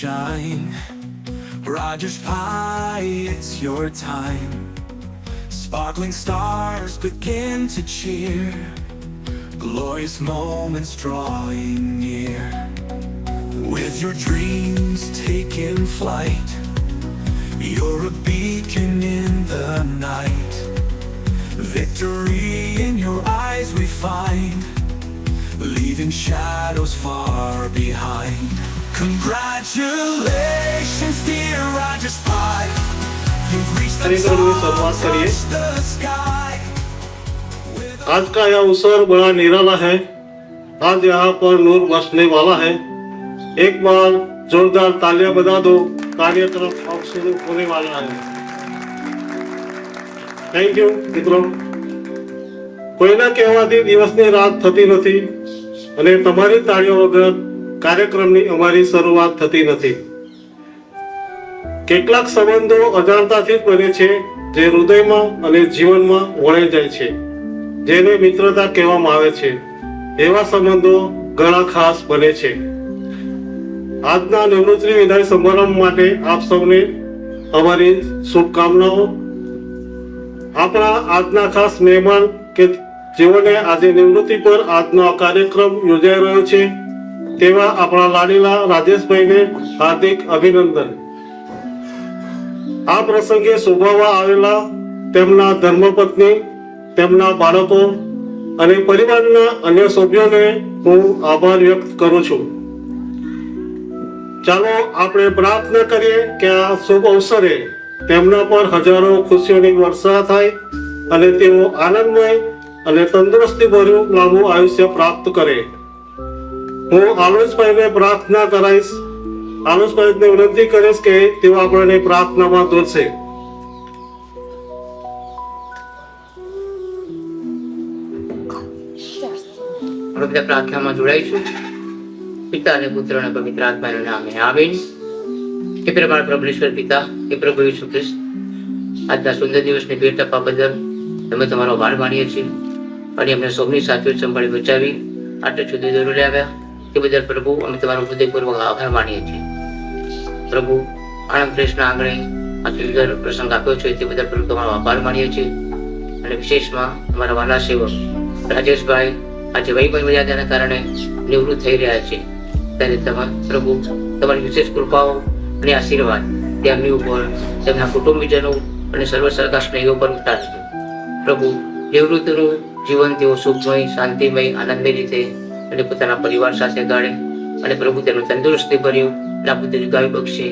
shine. Rogers Pie, it's your time. Sparkling stars begin to cheer, glorious moments drawing near. With your dreams taking flight, you're a beacon in the night. Victory in your eyes we find, leaving shadows far behind. Congratulations, dear Rogers Pie. You've reached the top, touched the sky. आज का यह अवसर बड़ा निराला है। आज यहाँ पर नूर बसने वाला है। एक बार जोरदार तालियां बजा दो। कार्यक्रम अब शुरू होने वाला है। थैंक यू મિત્રો। કોઈના કહેવાથી દિવસની રાત થતી નથી અને તમારી તાળીઓ વગર કાર્યક્રમની અમારી શરૂઆત થતી નથી। કેટલાક સંબંધો અજાણતાથી જ બને છે, જે હૃદયમાં અને જીવનમાં વણાઈ જાય છે, જેને મિત્રતા કહેવામાં આવે છે। એવા સંબંધો ઘણા ખાસ બને છે। આજના નિવૃત્તિ વિદાય સમારંભ માટે આપ સૌને અમારી શુભકામનાઓ। આપણા આજના ખાસ મહેમાન કે જેઓને આજે નિવૃત્તિ પર આજનો આ કાર્યક્રમ યોજાઈ રહ્યો છે, તેવા આપણા લાડીલા રાજેશભાઈને હાર્દિક અભિનંદન। આ પ્રસંગે શોભાવવા આવેલા તેમના ધર્મપત્ની, તેમના બાળકો અને પરિવારના અન્ય સભ્યોને હું આભાર વ્યક્ત કરું છું। ચાલો આપણે પ્રાર્થના કરીએ કે આ શુભ અવસરે તેમના પર હજારો ખુશીઓની વર્ષા થાય અને તેઓ આનંદમય અને તંદુરસ્તી ભર્યું લાંબુ આયુષ્ય પ્રાપ્ત કરે। હું આલોચભાઈને પ્રાર્થના કરાઈશ। આલોચભાઈને વિનંતી કરીશ કે તેઓ આપણને પ્રાર્થનામાં દોરશે। બધા પ્રાર્થનામાં જોડાઈશું। પિતા અને પુત્ર અને પવિત્ર આત્માના નામે આમીન। હે પ્રેમાળ પરમેશ્વર પિતા, હે પ્રભુ ઈસુ ખ્રિસ્ત, આજના સુંદર દિવસની ભેટ આપવા બદલ અમે તમારો આભાર માનીએ છીએ અને અમને સૌની સાચવી સંભાળી બચાવી આટલે સુધી જરૂર આવ્યા તે બદલ પ્રભુ અમે તમારો હૃદયપૂર્વક આભાર માનીએ છીએ। પ્રભુ, આણંદ પ્રેસના આંગણે આ સુંદર પ્રસંગ આપ્યો છે તે બદલ પ્રભુ તમારો આભાર માનીએ છીએ અને વિશેષમાં અમારા વાલા સેવક રાજેશભાઈ આજે વૈભવ મર્યાદાના કારણે નિવૃત્ત થઈ રહ્યા છે, ત્યારે પ્રભુ તમારી વિશેષ કૃપાઓ અને આશીર્વાદ તેમની ઉપર, તેમના કુટુંબીજનો અને સર્વ સરકાર સ્નેહીઓ પર ઉતારજો। પ્રભુ, નિવૃત્તનું જીવન તેઓ સુખમય, શાંતિમય, આનંદમય રીતે અને પોતાના પરિવાર સાથે ગાળે અને પ્રભુ તેનું તંદુરસ્તી ભર્યું લાંબુ દીર્ઘાયુ બક્ષે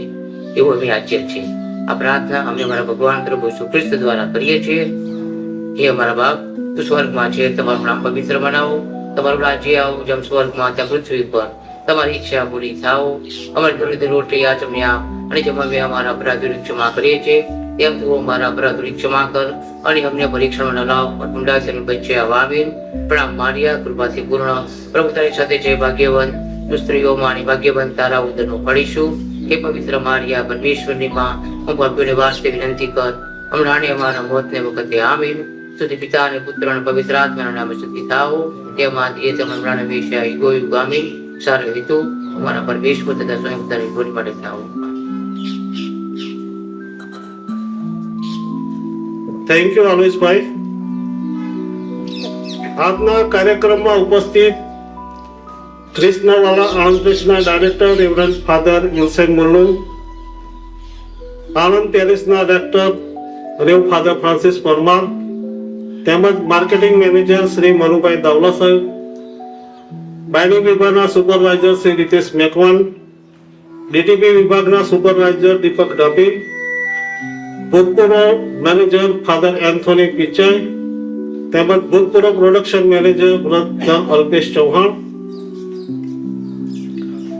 એવું અમે યાચીએ છીએ। આ પ્રાર્થના અમે અમારા ભગવાન પ્રભુ ઈસુ ખ્રિસ્ત દ્વારા કરીએ છીએ। હે અમારા બાપ, તું સ્વર્ગમાં છે, તમારું નામ પવિત્ર બનાવો, તમારું રાજ્ય આવો, જેમ સ્વર્ગમાં તેમ પૃથ્વી પર તમારી ઈચ્છા પૂરી થાઓ। અમારી દરરોજની રોટલી આજ અમને આપ, અને જેમ અમે અમારા અપરાધોની ક્ષમા કરીએ છીએ તેમ તું અમારા અપરાધોની ક્ષમા કર, અને અમને પરીક્ષણમાં ન લાવ પણ ઊંડાઈથી બચાવ। આમીન। પ્રણામ મારિયા, કૃપાથી પૂર્ણ, પ્રભુ તારી સાથે છે, ભાગ્યવંત તું સ્ત્રીઓમાં અને ભાગ્યવંત તારા ઉદરનું ફળીશું। હે પવિત્ર મારિયા, પરમેશ્વરની માં, હું પાપીઓને વાસ્તે વિનંતી કર, હમણાં અમારા મોતને વખતે। આમીન। સ્તુતિ પિતા અને પુત્ર અને પવિત્ર આત્માના નામે સ્તુતિ થાઓ, તેમાં એ તેમ હમણાં હંમેશા યુગો યુગ। આમીન। સારો હેતુ અમારા પરમેશ્વર તથા સ્વયં પોતાની ભૂલ માટે થાઓ। થેન્ક યુ આલોચભાઈ। આજના કાર્યક્રમમાં ઉપસ્થિત ક્રિષ્નાવાલા આણંદ પ્રેસના ડાયરેક્ટર રેવરન્ડ ફાધર યુસેન મુલ્લુ, આણંદ પેરિસના rector rev father Francis Parmar, તેમજ માર્કેટિંગ મેનેજર શ્રી મનુભાઈ દાવલા સાહેબ, બાઇનિંગ વિભાગના સુપરવાઇઝર શ્રી રીતેશ મેકવાન, ડીટીપી વિભાગના સુપરવાઇઝર દીપક ડાભી, ભૂતપૂર્વ મેનેજર ફાધર એન્થોની પિચાઈ, તેમજ ભૂતપૂર્વ પ્રોડક્શન મેનેજર વ્રત અલ્પેશ ચૌહાણ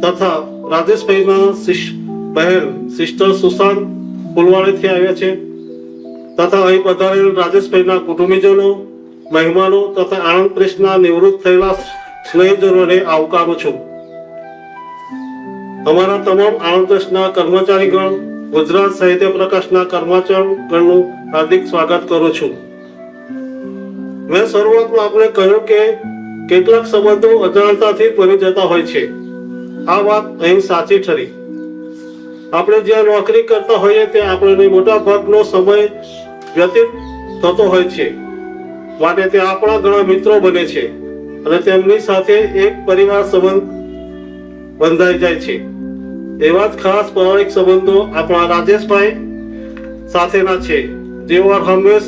તથા રાજેશભાઈના બહેન સિસ્ટર સુશાંત ફુલવાડીથી આવ્યા છે, તથા અહીં પધારેલ રાજેશભાઈના કુટુંબીજનો, મહેમાનો તથા આણંદ પ્રેસના નિવૃત્ત થયેલા સ્નેહીજનોને આવકારું છું। અમારા તમામ આણંદ પ્રેસના કર્મચારીગણ, ગુજરાત સાહિત્ય પ્રકાશના કર્મચારીગણનું હાર્દિક સ્વાગત કરું છું। મેં શરૂઆતમાં આપણે કહ્યું કે કેટલાક સંબંધો અજાણતાથી બની જતા હોય છે। આ વાત અહીં સાચી ઠરી। આપણે જ્યાં નોકરી કરતા હોઈએ ત્યાં આપણને મોટા ભાગનો સમય વ્યતીત થતો હોય છે, માટે ત્યાં આપણા ઘણા મિત્રો બને છે અને તેમની સાથે એક પરિવાર સંબંધ બંધાઈ જાય છે. એવા જ ખાસ પૌરાણિક સંબંધો આપણા રાજેશભાઈ સાથેના છે, જેઓ હંમેશ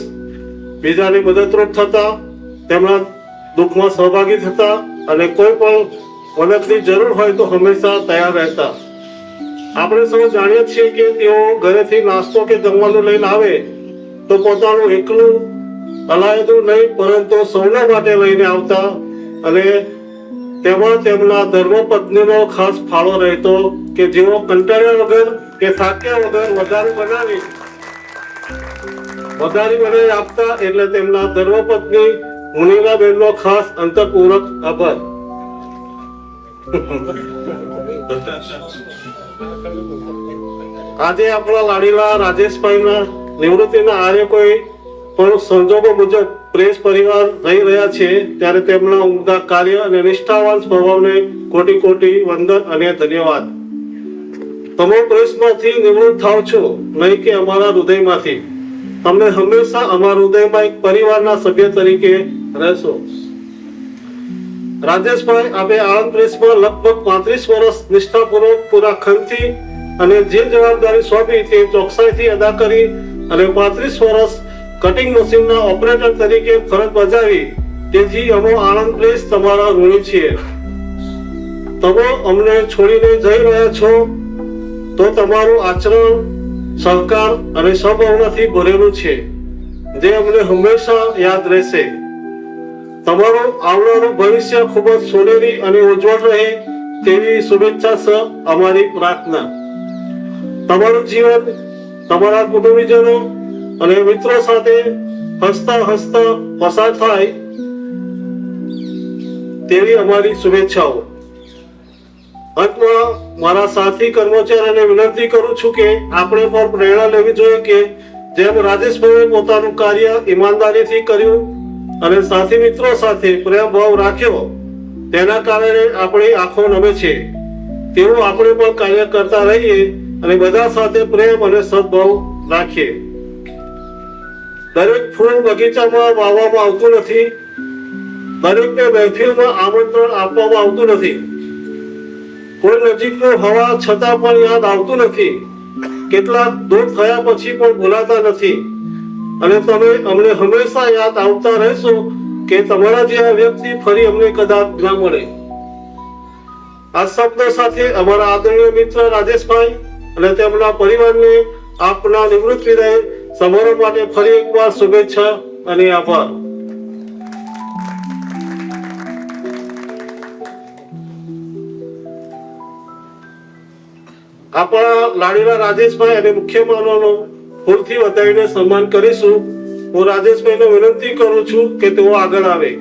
બીજાને મદદરૂપ થતા, તેમના દુઃખમાં સહભાગી થતા અને કોઈ પણ મદદની જરૂર હોય તો હંમેશા તૈયાર રહેતા. આપણે સૌ જાણીએ છીએ કે તેઓ ઘરેથી નાસ્તો કે જમવાનું લઈને આવે તો પોતાનું એકલું અલાયદું નહીં પરંતુ સૌના માટે લઈને આવતા અને તેમાં તેમના ધર્મપત્નીનો ખાસ ફાળો રહેતો કે જેઓ કંટાળ્યા વગર કે થાક્યા વગર વધારે બનાવી આપતા. એટલે તેમના ધર્મપત્ની મુનિલાબેનનો ખાસ અંતરપૂર્વક આભાર. આજે આપણા લાડીલા રાજેશભાઈના નિવૃત્તિના આરે કોઈ પણ સંજોગો મુજબ પ્રેસ પરિવાર રહી રહ્યા છે, ત્યારે તેમના ઉમદા કાર્ય અને નિષ્ઠાવાન સ્વભાવને કોટી કોટી વંદન અને ધન્યવાદ. તમે પ્રેસમાંથી નિવૃત્ત થાવ છો નહીં કે અમારા હૃદયમાંથી. તમને હંમેશા અમારા હૃદયમાં એક પરિવારના સભ્ય તરીકે રહેશો. રાજેશભાઈ, આપણે આણંદ પ્રેસમાં લગભગ 35 વર્ષ નિષ્ઠાપૂર્વક પૂરા ખંતથી અને જે જવાબદારી સોંપી તે ચોકસાઈથી અદા કરી અને 35 વર્ષ કટિંગ મશીનના ઓપરેટર તરીકે ફરજ બજાવી. તેથી અમે આણંદ પ્રેસ તમારા ઋણી છીએ. તમે અમને છોડીને જઈ રહ્યા છો તો તમારું આચરણ સહકાર અને સદભાવનાથી ભરેલું છે, જે અમને હંમેશા યાદ રહેશે. તમારું આવનારું ભવિષ્ય ખૂબ જ સોનેરી અને ઉજ્જવળ રહે તેવી શુભેચ્છા છે અમારી પ્રાર્થના. તમારું જીવન તમારા કુટુંબીજનો અને મિત્રો સાથે હસતા હસતા પસાર થાય તેવી અમારી શુભેચ્છાઓ. અંતમાં મારા સાથી કર્મચારીઓને વિનંતી કરું છું કે આપણે પણ પ્રેરણા લેવી જોઈએ કે જેમ રાજેશભાઈએ પોતાનું કાર્ય ઈમાનદારીથી કર્યું અને સાથી મિત્રો સાથે પ્રેમ ભાવ રાખ્યો, તેના કારણે આપણી આંખો નમે છે, તેવું આપણે પણ કાર્ય કરતા રહીએ અને બધા સાથે પ્રેમ અને સદભાવ રાખીએ. દરેક ફૂલ બગીચામાં વાવવામાં આવતું નથી, દરેકને મહેફિલમાં આમંત્રણ આપવામાં આવતું નથી, કોઈ નજીકનું હોવા છતાં પણ યાદ આવતું નથી, કેટલાક દૂર થયા પછી પણ ભૂલાતા નથી. અને તમે અમને હંમેશા યાદ આવતા રહેશો કે તમારા જેવા વ્યક્તિ ફરી અમને કદાચ ના મળે. આ શબ્દ સાથે અમારા આદરણીય મિત્ર રાજેશભાઈ અને તેમના પરિવારને આપના નિવૃત્ત વિદાય સમારોહ માટે ફરી એકવાર શુભેચ્છા અને આભાર. આપણા લાડીલા રાજેશભાઈ અને મુખ્ય મહેમાનો ફૂલથી વધાવીને સન્માન કરીશું. હું રાજેશભાઈને વિનંતી કરું છું કે તેઓ આગળ આવે.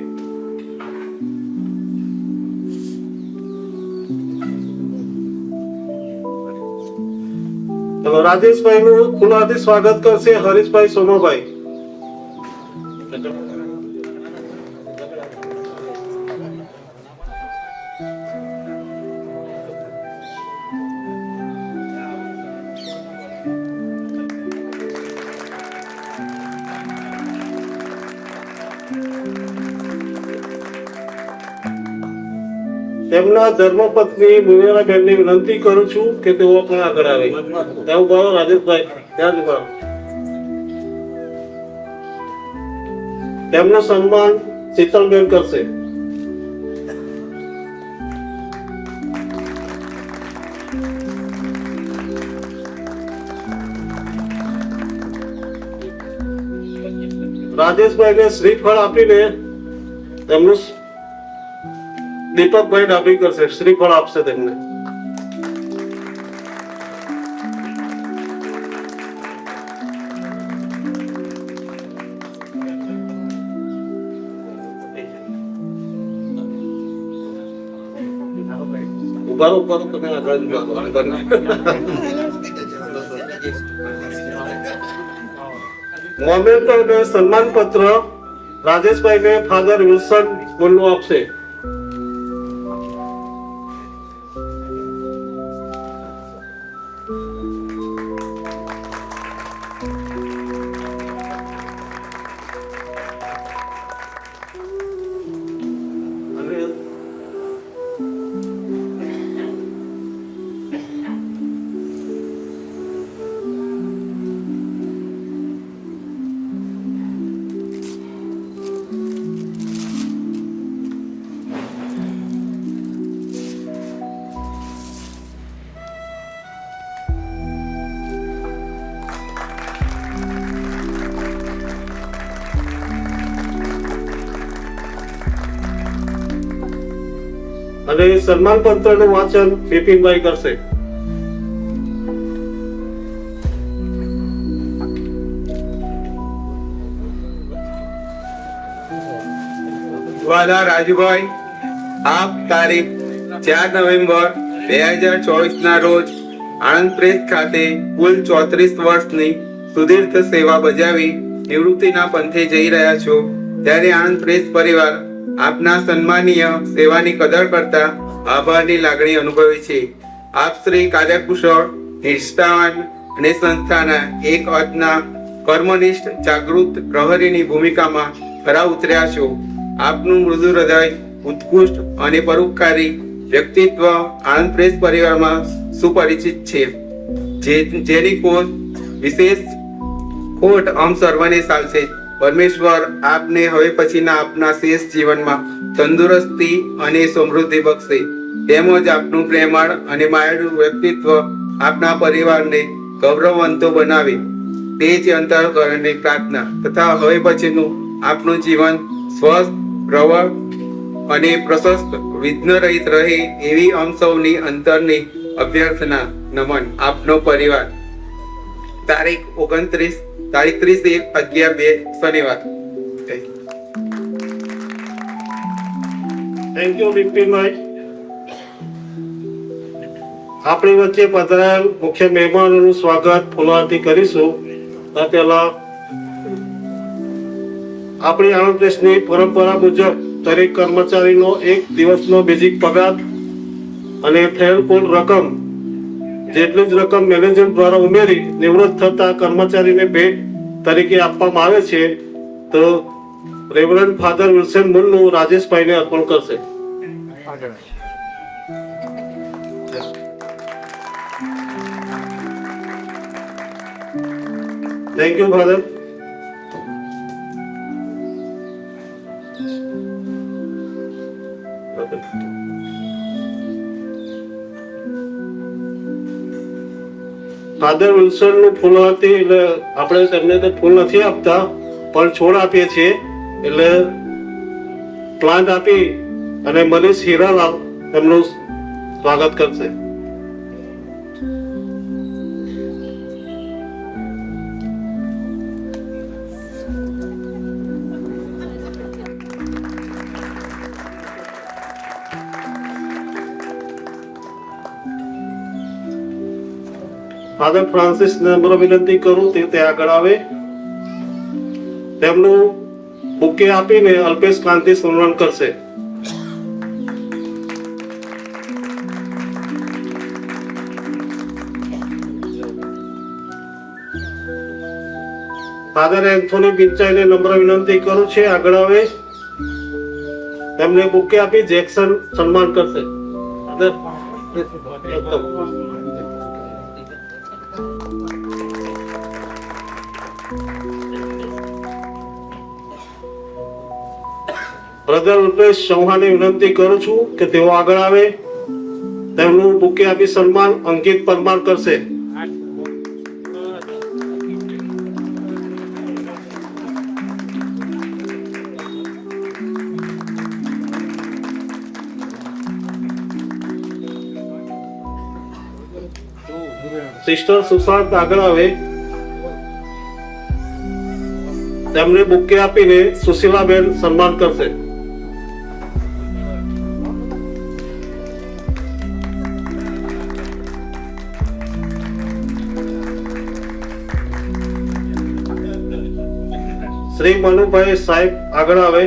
રાજેશભાઈનું ફૂલહારથી સ્વાગત કરશે હરીશભાઈ સોમાભાઈ. તેમના ધર્મપત્ની મુનિયાબેનને વિનંતી કરું છું કે તેઓ પણ આગળ આવે. ત્યાં ઉભા રહો રાજેશભાઈ, ત્યાં જ ઉભા રહો. તેમનું સન્માન શીતલબેન કરશે. રાજેશભાઈને શ્રીફળ આપીને તેમનું દીપકભાઈ ડાબી કરશે, શ્રીફળ આપશે તેમને. ઉભા તમે આગળ મોમેન્ટ અને સન્માન પત્ર રાજેશભાઈને ફાધર વિલ્સન મુન્નુ આપશે. અને સન્માન પત્રનું વાંચન બિપિનભાઈ કરશે. વાલા રાજુભાઈ, આપ તારીખ 4 નવેમ્બર 2024 ના રોજ આણંદ પ્રેસ ખાતે કુલ 34 વર્ષની સુદીર્ઘ સેવા બજાવી નિવૃત્તિના પંથે જઈ રહ્યા છો, ત્યારે આણંદ પ્રેસ પરિવાર આપના સન્માનીય સેવાની કદર કરતા આભારની લાગણી અનુભવે છે. આપ શ્રી કાર્યકુશળ, નિષ્ઠાવાન અને સંસ્થાના એક અર્થના કર્મનિષ્ઠ જાગૃત પ્રહરીની ભૂમિકામાં ખરા ઉતર્યા છો. આપનું મૃદુ હૃદય, ઉત્કૃષ્ટ અને પરોપકારી વ્યક્તિત્વ આણંદ પ્રેસ પરિવારમાં સુપરિચિત છે, જેની કોઈ વિશેષ ખોટ અમ સર્વને ચાલશે. પરમેશ્વર આપને હવે પછીના આપના શેષ જીવનમાં તંદુરસ્તી અને સમૃદ્ધિ બક્ષે, તેમજ આપનું પ્રેમાળ અને માયાળુ વ્યક્તિત્વ આપના પરિવારને ગૌરવવંતો બનાવે, તે જ અંતઃકરણની પ્રાર્થના તથા હવે પછીનું આપનું જીવન સ્વસ્થ, પ્રવળ અને પ્રશસ્ત વિઘ્ન રહિત રહે એવી અમ સૌની અંતરની અભ્યર્થના. નમન. આપનો પરિવાર. તારીખ 30/1/11/2 શનિવાર. Thank you Bipinbhai. આપણી વચ્ચે પધારેલ મુખ્ય મહેમાનોનું સ્વાગત ફૂલવારથી કરીશું. તે પહેલા આપણી આણંદ પ્રેસની પરંપરા મુજબ દરેક કર્મચારીનો 1 દિવસનો બેઝિક પગાર અને થયેલ કુલ રકમ જેટલી જ રકમ મેનેજમેન્ટ દ્વારા ઉમેરી નિવૃત્ત થતા કર્મચારીને ભેટ તરીકે આપવામાં આવે છે. તો રેવરન્ડ ફાધર વિલ્સન મુન્નુ રાજેશભાઈને અર્પણ કરશે. Thank you father. Father Wilson નું ફૂલવારથી એટલે આપણે તેમને તો ફૂલ નથી આપતા, પણ છોડ આપીએ છીએ. એટલે પ્લાન્ટ આપી અને મનીષ હીરાલાલ એમનું સ્વાગત કરશે. ફાધર ફ્રાન્સિસ ને નમ્ર વિનંતી કરું તે આગળ આવે. તેમનું બુકે આપીને અલ્પેશ કાંતિ સન્માન કરશે. ફાધર એન્થોની પિંચાઈને નમ્ર વિનંતી કરું છે આગળ આવે. તેમને બુકે આપી જેક્સન સન્માન કરશે. બ્રધર રૂપેશ ચૌહાણને વિનંતી કરું છું કે તેઓ આગળ આવે. તેમનું બુકે આપી સન્માન અંકિત પરમાર કરશે. સિસ્ટર સુશાંત આગળ આવે. તેમને બુકે આપીને સુશીલાબેન સન્માન કરશે. શ્રી મનુભાઈ સાહેબ આગળ આવે.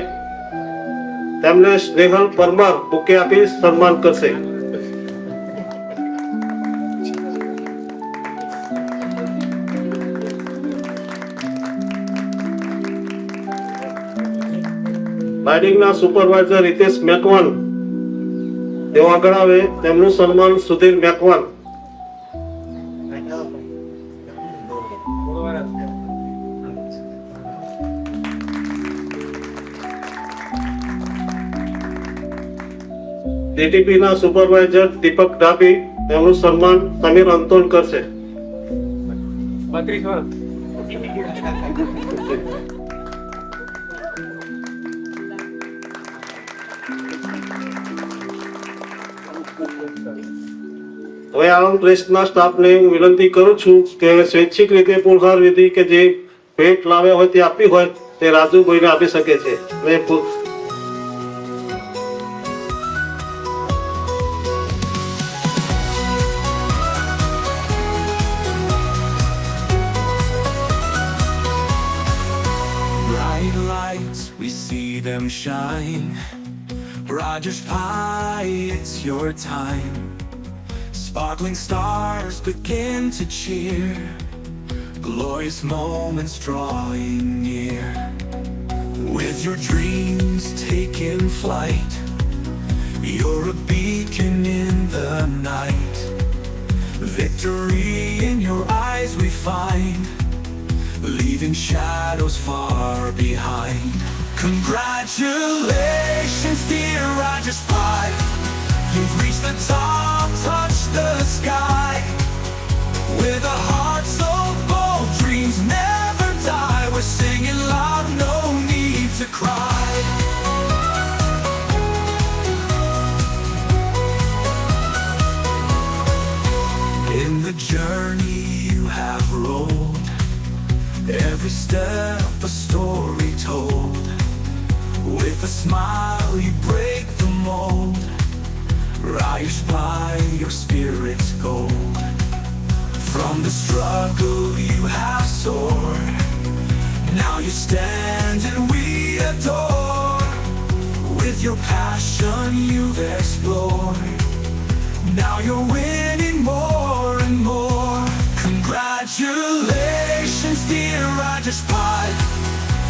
તેમને સ્નેહલ પરમાર બુકે આપી સન્માન કરશે. બાઇડિંગના સુપરવાઇઝર રિતેશ મેકવાન તેઓ આગળ આવે. તેમનું સન્માન સુધીર મેકવાન. ડીટીપી ના સુપરવાઇઝર દીપક ડાબી તેમનું સન્માન સમીર અંતોલ કરશે. હવે આણંદ પ્રેસના સ્ટાફને હું વિનંતી કરું છું કે સ્વૈચ્છિક રીતે પુરસ્કાર વિધિ કે જે ભેટ લાવ્યા હોય તે આપી હોય તે રાજુભાઈને આપી શકે છે. અને Bright lights, we see them shine. Rogers Pie, it's your time. Sparkling stars begin to cheer. Glorious moments drawing near. With your dreams taking flight, you're a beacon in the night. Victory in your eyes we find, leaving shadows far behind. Congratulations, dear Rogers Pie. You've reached the top, touched the sky. With a heart so bold, dreams never die. We're singing loud, no need to cry. In the journey you have rolled, every step a story told. With a smile you break the mold. Rise by your spirit's gold. From the struggle you have soared, now you stand and we adore. With your passion you've explored, now you're winning more and more. Congratulations, dear Rogers Pie.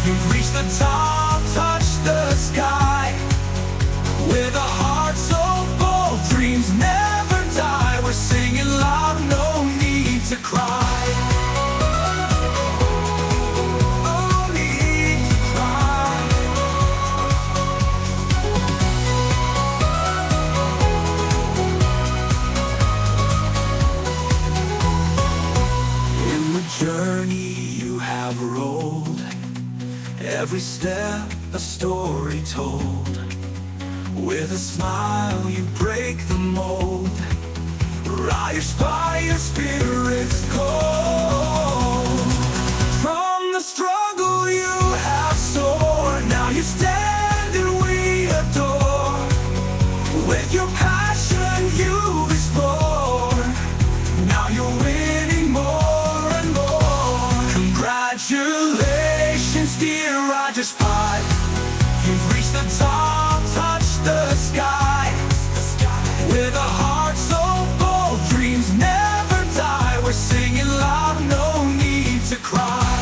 You've reached the top, touched the sky. With a heart so bold, dreams never die. We're singing loud, no need to cry. No need to cry. In the journey you have rolled, every step a story told. With a smile you break the mold. Rise by your spirit's cold. From the struggle you have soared, now you stand and we adore. With your passion you've explored, now you're winning more and more. Congratulations, dear Rogers Pie. You've reached the top, touched the sky. With a heart so bold, dreams never die. We're singing loud, no need to cry.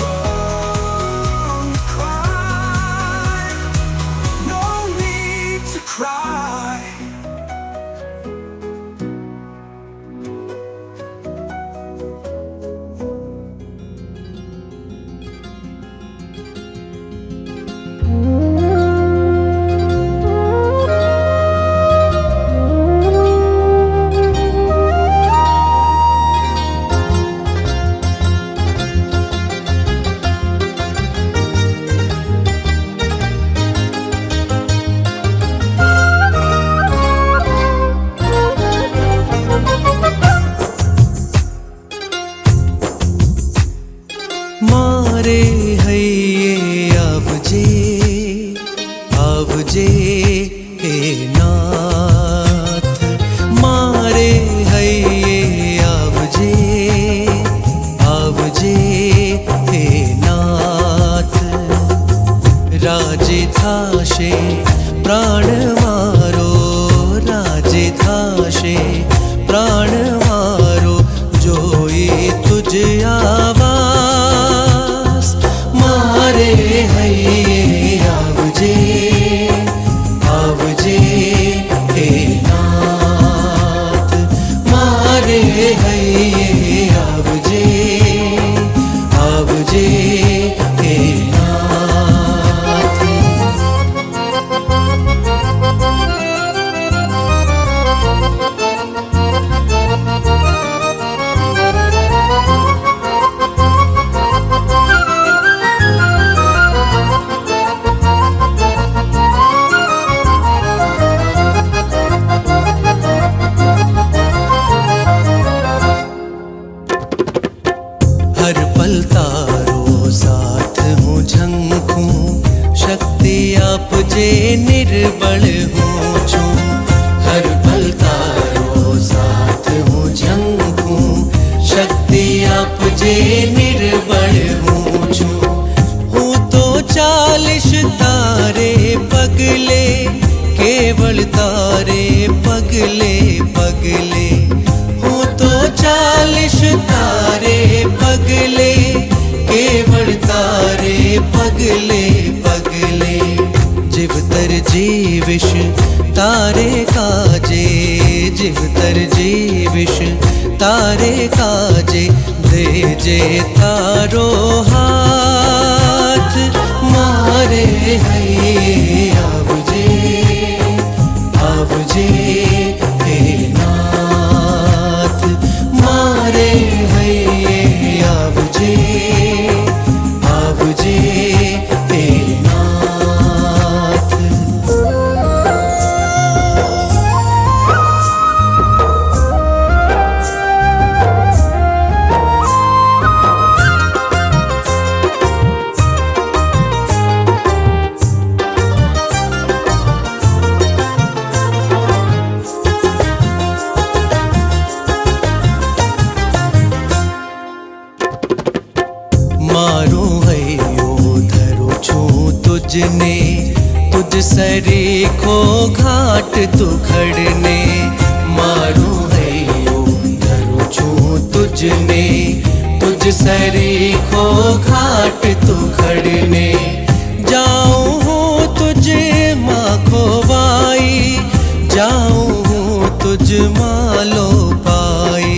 Oh, cry. No need to cry. મારે હૈયે આવજે હે નાથ. મારે હૈયે આવજે હે નાથ. રાજે થાશે પ્રાણ મારો, રાજે થાશે પ્રાણ મારો, જોઈ તુજ આવાસ. મારે હૈયે આવજે હે નાથ. મારે હૈયે આવજે હે નાથ. निर्बल हूँ छूं हर पल तारो साथ हूँ जंग हूँ शक्ति आप जे निर्बल हूँ छूं हूँ तो 40 तारे पगले केवल तारे पगले पगले हूँ तो 40 तारे पगले केवल तारे पगले पगले जीवतर जीविश तारे काजे जीवतर जीविश तारे काजे दे जे तारो हाथ मारे है आवजे हे नाथ मारे है आवजे हे नाथ मारू हयो धरू छूं तुझने तुझ सरीखो घाट तू खड़ने मारू हयो धरू छूं तुझने तुझ सरीखो घाट तू खड़ने जाऊं हूँ तुझे माँ खोवाई जाऊं हूँ तुझ मालो पाई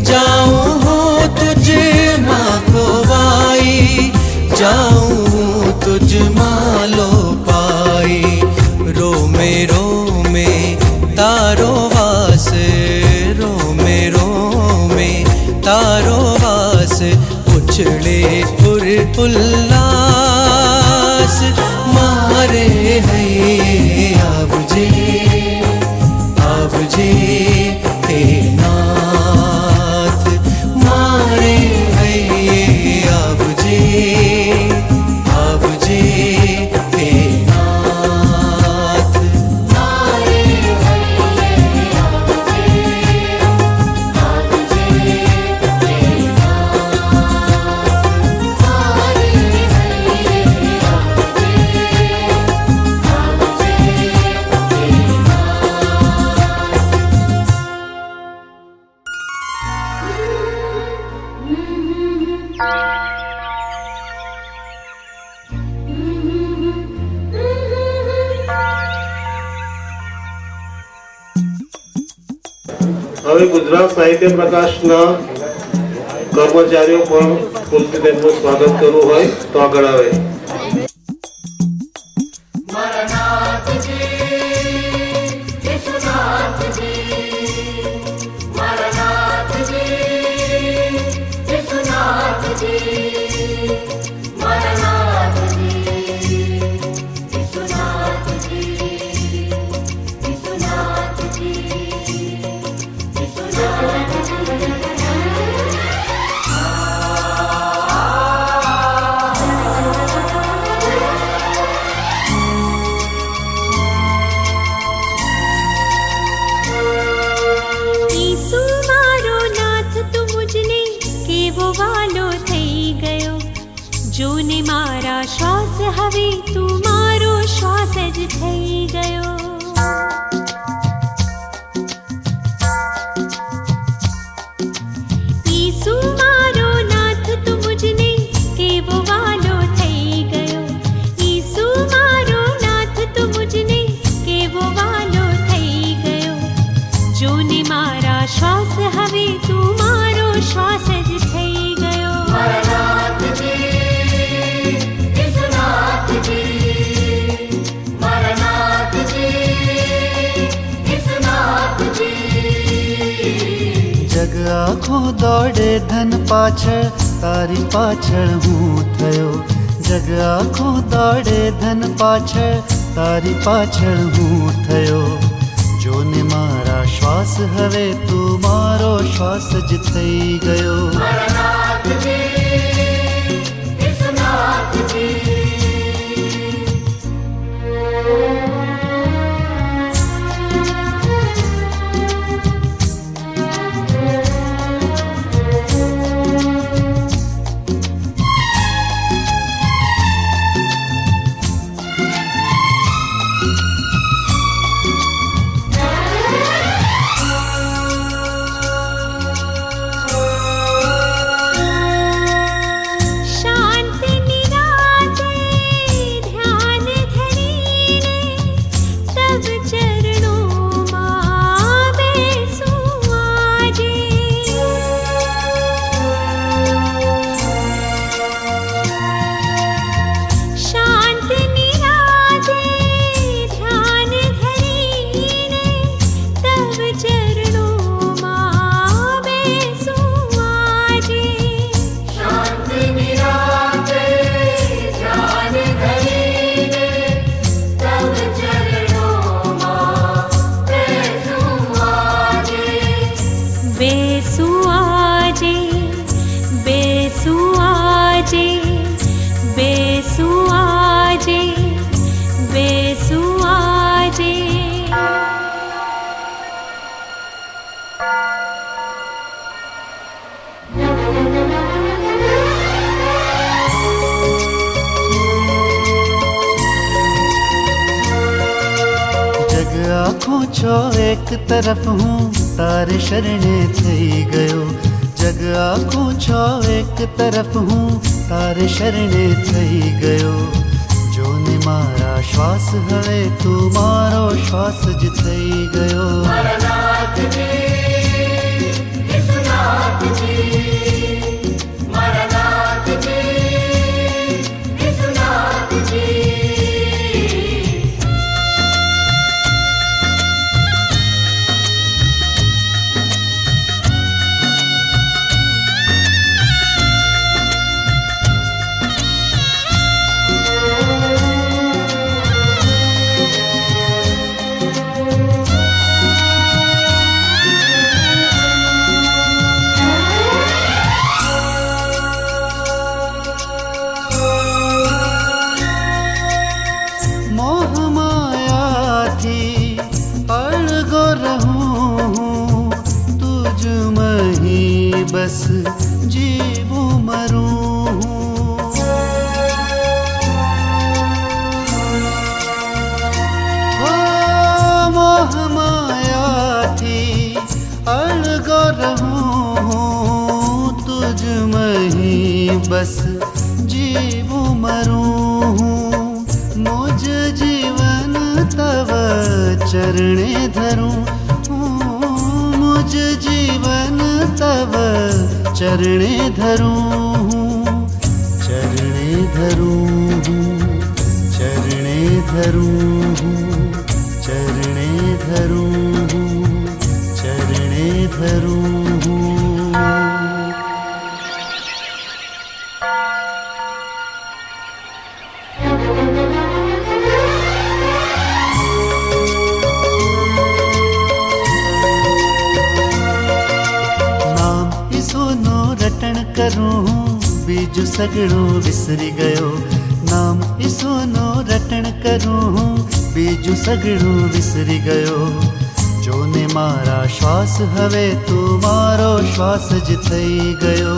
जाऊं हूँ तुझे माँ खोवाई जाऊं तुझ मालो पाई रो में तारो वास रो में तारो वास उछले पुर उल्लास मारे है आवजे हे नाथ मारे है आवजे हे नाथ मारे હવે ગુજરાત સાહિત્ય પ્રકાશના કર્મચારીઓ પણ ખુલથી તેમનું સ્વાગત કરવું હોય તો આગળ આવે. જોને મારા શ્વાસ હવે તું મારો શ્વાસ જ થઈ ગયો ઈસુ મારો નાથ તું મુજને કેવો વાલો થઈ ગયો ઈસુ મારો નાથ તું મુજને કેવો વાલો થઈ ગયો જોને મારા શ્વાસ હવે તું મારો શ્વાસ જ થઈ ગયો जग आँखों दौड़े धन पाछळ तारी पाछळ हूँ थयो जग आँखों दौड़े धन पाछळ तारी पाछळ हूँ थयो जोने मारा श्वास हवे तू मारो श्वास ज थई गयो ઈસુ નાથજી આખું છો એક તરફ હું તારે શરણે થઈ ગયો જગ આખું છો એક તરફ હું તારે શરણે થઈ ગયો જોને મારા શ્વાસ હવે તું મારો શ્વાસ જ થઈ ગયો મોહ માયાથી અળગો રહું હું તુજ મહી બસ જીવું મરું હો મોહ માયાથી અળગો રહું હું તુજ મહી બસ જીવું મરું मुझ जीवन तव चरणे धरूं मुझ जीवन तव चरणे धरूं चरणे धरूं चरणे धरूं चरणे धरूं चरणे धरूं રટણ કરું બીજું સગળું વિસરી ગયો નામ ઈસુનો રટણ કરું બીજું સગળું વિસરી ગયો જોને મારા શ્વાસ હવે તું મારો શ્વાસ જ થઈ ગયો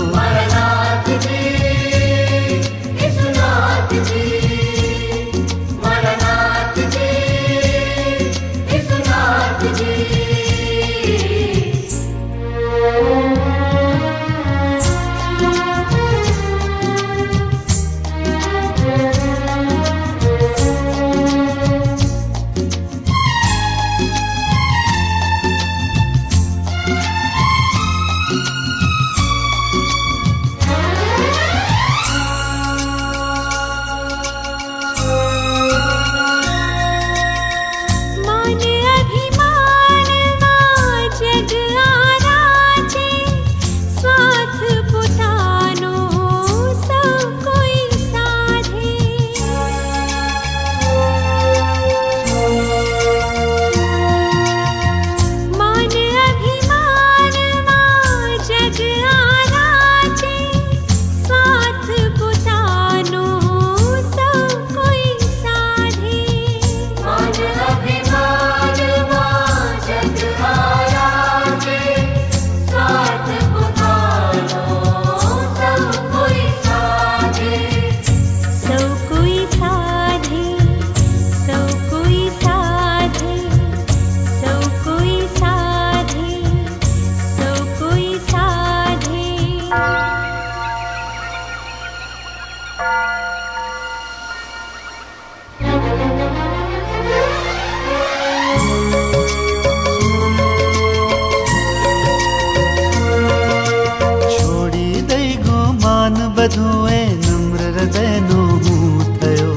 બધું એ નમ્ર હૃદયનો હું થયો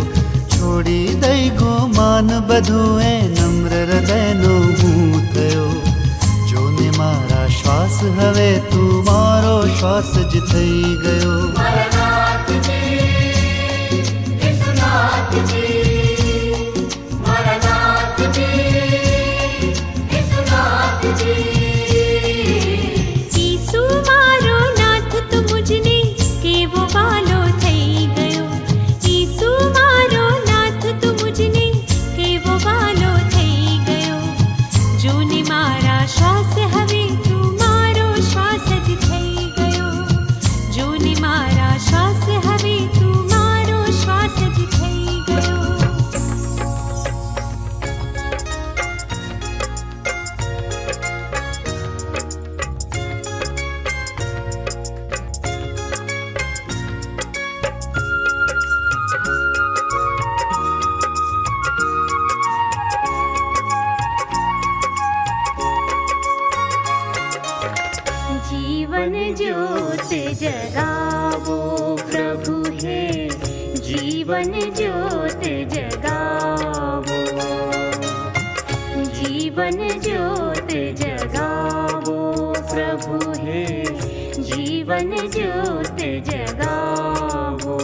છોડી દઈ ગુમાન બધું એ નમ્ર હૃદયનો હું થયો જોને મારા શ્વાસ હવે તું મારો શ્વાસ જ થઈ ગયો શ્વાસ હવે તું મારો શ્વાસ જ થઈ ગયો જોને મારા जगावो प्रभु हे जीवन ज्योत जगावो जीवन ज्योत जगावो प्रभु हे जीवन ज्योत जगावो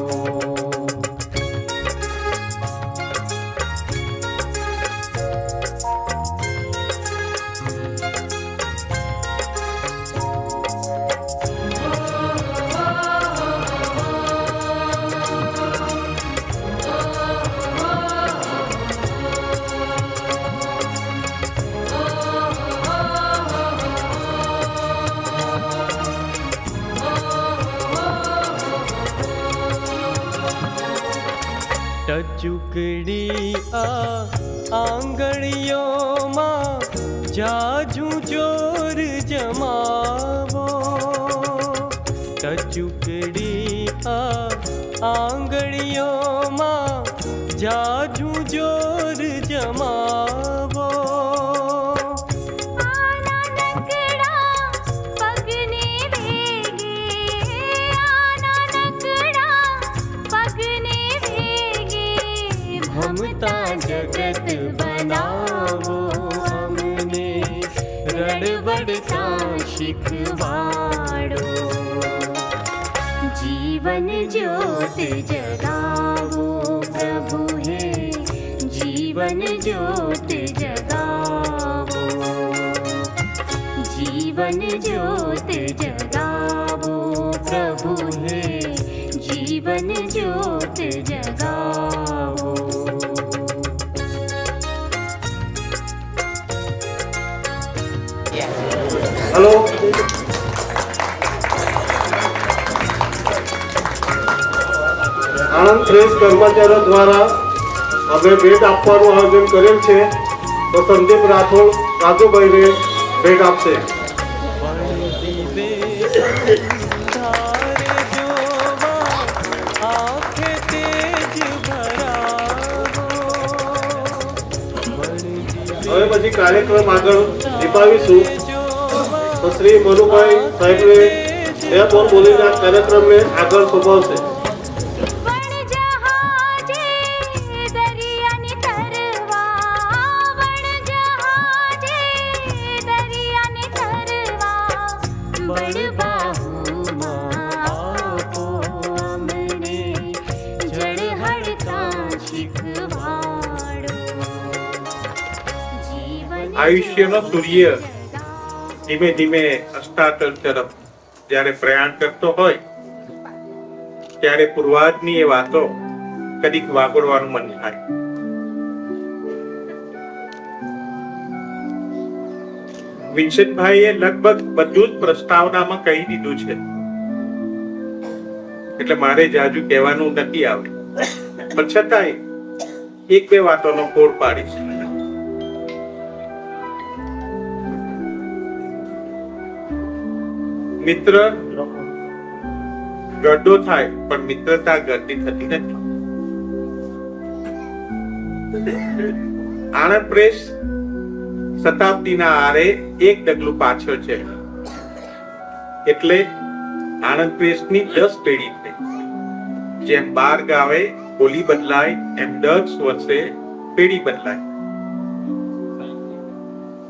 टचुकड़ी आंगड़ियों माँ जाजू चोर जमावो टचुकड़ी आंगड़ियों माँ जाजू चोर जमावो भमता जगत बनावो हमने रड़बड़ता शिखवाड़ो जीवन ज्योत जगावो प्रभु हे जीवन ज्योत जगावो जीवन ज्योत जगावो प्रभु हे जीवन ज्योत जगावो હલો આણંદ પ્રેસ કર્મચારીઓ દ્વારા અમે ભેટ આપવાનું આયોજન કરેલ છે તો સંદીપ રાઠોડ રાજુભાઈને ભેટ આપશે હવે પછી કાર્યક્રમ આગળ નિભાવીશું તો શ્રી મનુભાઈ સાહેબને બે બોલ બોલીને આ કાર્યક્રમને આગળ શોભાવશે આયુષ્યનો સૂર્ય ધીમે ધીમે અસ્તાચલ તરફ જ્યારે પ્રયાણ કરતો હોય ત્યારે પૂર્વાજની એ વાતો કદીક વાગોળવાનું મન થાય. વિન્સેન્ટભાઈએ લગભગ બધું જ પ્રસ્તાવનામાં કહી દીધું છે એટલે મારે જાજુ કહેવાનું નથી આવે, પણ છતાંય એક બે વાતોનો ફોડ પાડીશ. મિત્ર ગડ્ડો થાય પણ મિત્રતા ગડદી થતી નથી. આણંદ પ્રેસ શતાબ્દીના આરે એક ડગલું પાછળ છે એટલે આણંદ પ્રેસની 10 પેઢી છે. જેમ 12 ગાવે બોલી બદલાય એમ 10 વર્ષે પેઢી બદલાય.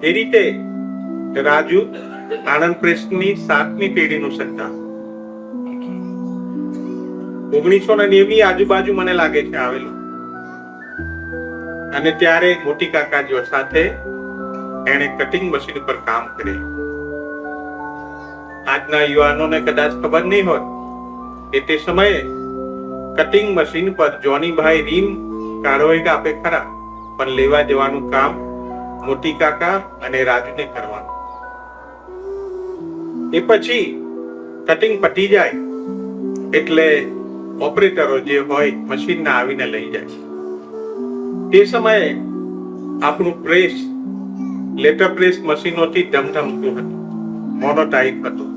એ રીતે રાજુ આણંદ પ્રેસની 7મી પેઢીનું સંતાન. 1990 આજુબાજુ મને લાગે છે આવેલું, અને ત્યારે મોટી કાકાજીઓ સાથે એણે કટિંગ મશીન પર કામ કરેલું. આજના યુવાનોને કદાચ ખબર નહીં હોય કે તે સમયે કટિંગ મશીન પર જોનીભાઈ રીમ કાઢવાઈ આપે ખરા, પણ લેવા જવાનું કામ મોટી કાકા અને રાજુને કરવાનું. એ પછી કટિંગ પતી જાય એટલે ઓપરેટરો જે હોય મશીન ના આવીને લઈ જાય. તે સમયે આપણું પ્રેસ લેટર પ્રેસ મશીનોથી ધમધમતું હતું, મોનોટાઇપ હતું,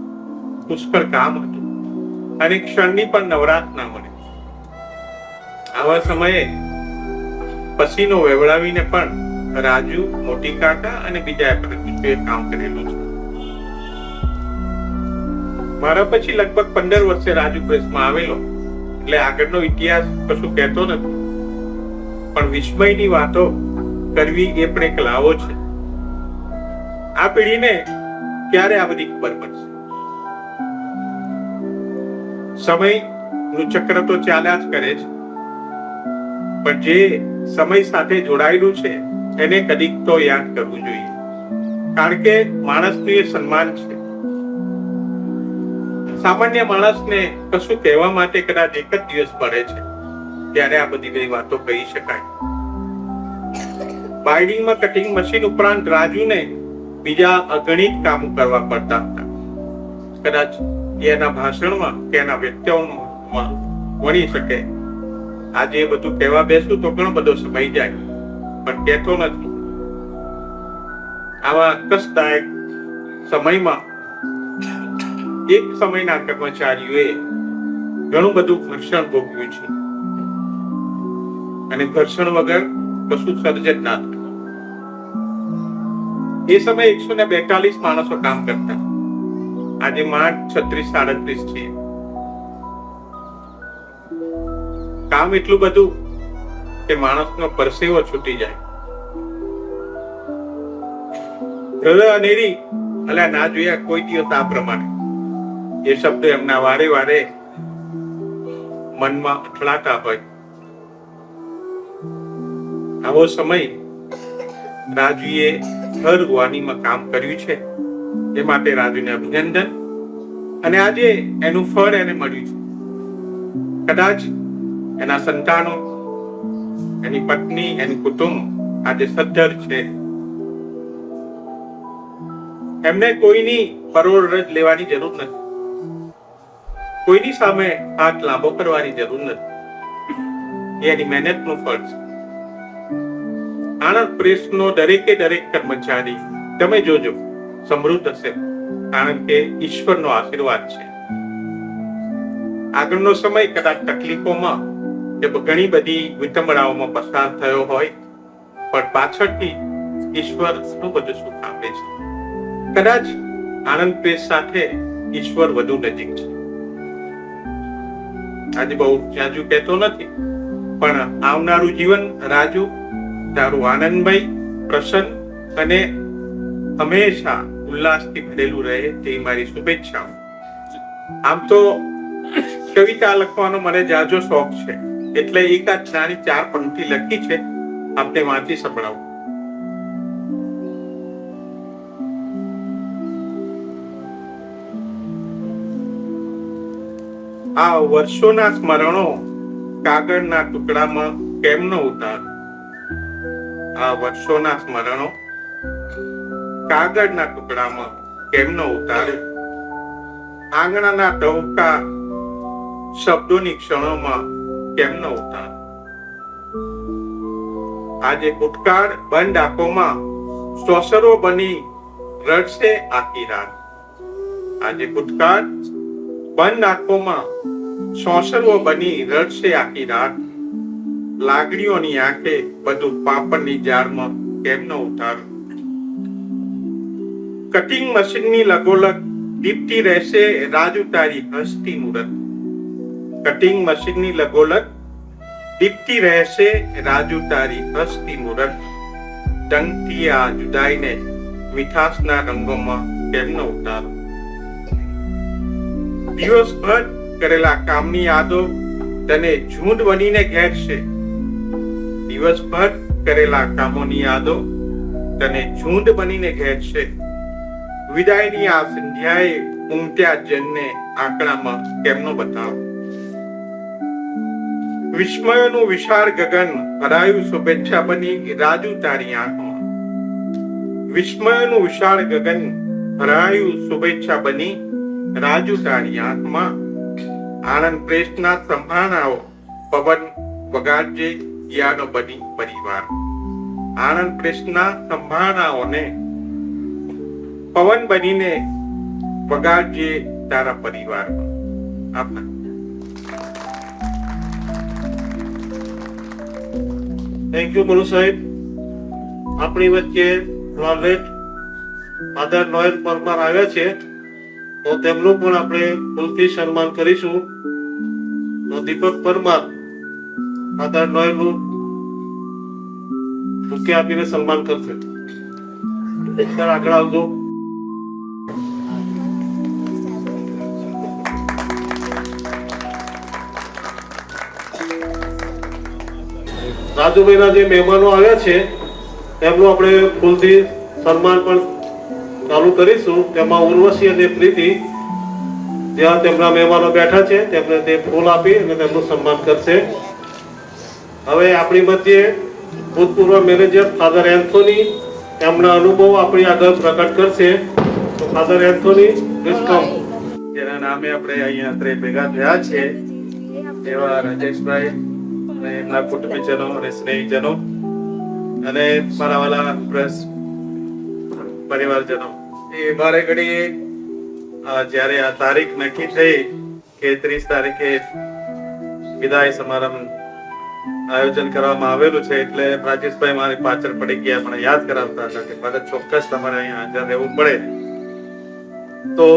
પુષ્કળ કામ હતું અને ક્ષણની પણ નવરાત ના મળે. આવા સમયે પસીનો વેવડાવીને પણ રાજુ, મોટી કાકા અને બીજા એપ્રેન્ટિસોએ કામ કરેલું છે. મારા પછી લગભગ 15 વર્ષે રાજુ પ્રેસમાં આવેલો, એટલે આગળનો ઇતિહાસ કશું કહેતો નથી, પણ વિસ્મયની વાતો કરવી એ પણ એક લાવો છે. આ પેઢીને ક્યારે આ બધી ખબર પડશે? સમયનું ચક્ર તો ચાલ્યા જ કરે છે, પણ જે સમય સાથે જોડાયેલું છે એને કદીક તો યાદ કરવું જોઈએ, કારણ કે માણસનું એ સન્માન છે. સામાન્ય માણસને કશું કહેવા માટે કદાચ એક જ દિવસ પડે છે, ત્યારે આ બધી વાતો કહી શકાય. બાઇડિંગમાં કટિંગ મશીન ઉપરાંત રાજુને બીજા અગણિત કામો કરવા પડતા હતા. કદાચ એના ભાષણમાં કે એના વ્યક્તિત્વમાં વણી શકે. આજે એ બધું કહેવા બેસું તો ઘણો બધો સમય જાય, પણ કહેતો નથી. આવા કષ્ટદાયક સમયમાં એક સમયના કર્મચારીઓએ ઘણું બધું ઘર્ષણ ભોગવ્યું છે, અને ઘર્ષણ વગર કશું સર્જન ના થાય. એ સમયે 142 માણસો કામ કરતા, આજે માત્ર 36-37 છે. કામ એટલું બધું કે માણસનો પરસેવો છૂટી જાય. અનેરી અલ્યા ના જોયા કોઈ દિવસ આ પ્રમાણે એ શબ્દ એમના વારે વારે મનમાં અથડાતા હોય. આવો સમય રાજુએ હર રુવાનીમાં કામ કર્યું છે, એ માટે રાજુને અભિનંદન. અને આજે એનું ફળ એને મળ્યું છે. કદાચ એના સંતાનો, એની પત્ની, એનું કુટુંબ આજે સદ્ધર છે. એમને કોઈની પરોળરજ લેવાની જરૂર નથી, કોઈની સામે હાથ લાંબો કરવાની જરૂર નથી. એની મહેનતનું ફળ છે. આણંદ પ્રેસનો દરેકે દરેક કર્મચારી તમે જોજો સમૃદ્ધ હશે, કારણ કે ઈશ્વરનો આશીર્વાદ છે. આગળનો સમય કદાચ તકલીફોમાં કે ઘણી બધી વિટંબણાઓમાં પસાર થયો હોય, પણ પાછળથી ઈશ્વર શું બધું સુખ આપે છે. કદાચ આનંદ પ્રેસ સાથે ઈશ્વર વધુ નજીક છે. આજે બહુ જાજુ કહેતો નથી, પણ આવનારું જીવન રાજુ તારું આનંદમય, પ્રસન્ન અને હંમેશા ઉલ્લાસથી ભરેલું રહે તે મારી શુભેચ્છાઓ. આમ તો કવિતા લખવાનો મને જાજો શોખ છે, એટલે એકાદ નાની 4 પંક્તિ લખી છે, આપને વાંચી સંભળાવું. આ વર્ષોના સ્મરણો કાગળના ટુકડામાં કેમ ન ઉતાર? આ વર્ષોના સ્મરણો કાગળના ટુકડામાં કેમ ન ઉતાર? આંગણાના ટહુકા શબ્દોની ક્ષણોમાં કેમ ન ઉતાર? આજે ભૂતકાળ બંધ આંખોમાં સોસરો બની રડશે આખી રાત. આજે ભૂતકાળ બંધ આંખોમાં સોસરો બની રડશે આખી રાત. લાગણીઓની આંખે બધું પાપડની જાળમાં કેમ ન ઉતાર? કટિંગ મશીનની લગોલગ દીપતી રહેશે રાજુ તારી હસતી મૂરત. કટિંગ મશીનની લગોલગ દીપતી રહેશે રાજુ તારી હસતી મૂરત. ડંકથી આ જુદાઈને મીઠાશના રંગોમાં કેમ ન ઉતાર? દિવસભર કરેલા કામની યાદો તને ઝૂંડ બનીને ઘેરશે. દિવસભર કરેલા કામોની યાદો તને ઝૂંડ બનીને ઘેરશે. વિદાયની આ સંધ્યાએ ઊંઘ્યા જનને આંકડામાં કેમનો બતાવ? વિસ્મયોનું વિશાળ ગગન ભરાયું શુભેચ્છા બની રાજુ તારી આંખમાં. વિસ્મયોનું વિશાળ ગગન ભરાયું શુભેચ્છા બની રાજુ તારી આંખમાં. આનંદ પ્રેસના સંભાળનાઓ પવન વગાડજે યાનો બની પરિવાર. આનંદ પ્રેસના સંભાળનાઓને પવન બનીને વગાડજે તારા પરિવારમાં. આભાર. થેન્ક યુ મનુ સાહેબ. આપણી વચ્ચે નોલેજ ફાધર નોએલ પરમાર આવ્યા છે. તો તેમનું પણ આપણે ફૂલથી સન્માન કરીશું. તો દીપક પરમાર ફાધર નોયલનું બુકે આપીને સન્માન કરશે. સર આગળ આવજો. રાજુભાઈના જે મહેમાનો આવ્યા છે તેમનું આપણે ફૂલથી સન્માન પણ ચાલુ કરીશું. તેમાં ઉર્વશી અને પ્રીતિ જ્યાં તેમના મહેમાનો બેઠા છે તેમને તે ફૂલ આપી અને તેમનું સન્માન કરશે. હવે આપણી મધ્યે ભૂતપૂર્વ મેનેજર ફાધર એન્થોની એમના અનુભવ આપણી આગળ પ્રકટ કરશે. તો ફાધર એન્થોની વેલકમ. જેના નામે આપણે અહીંયા અત્રે ભેગા થયા છે એવા રાજેશભાઈ અને એમના કુટુંબીજનો અને સ્નેહીજનો અને મારા વાલા પ્રેસ પરિવારજનો, એ મારે ઘડી જ્યારે આ તારીખ નક્કી થઈ કે 30 તારીખે વિદાય સમારંભ આયોજન કરવામાં આવેલું છે એટલે રાજેશભાઈ મારી પાછળ પડી ગયા, મને યાદ કરાવતા હતા કે ભગત ચોક્કસ તમારે અહીંયા હાજર રહેવું પડે. તો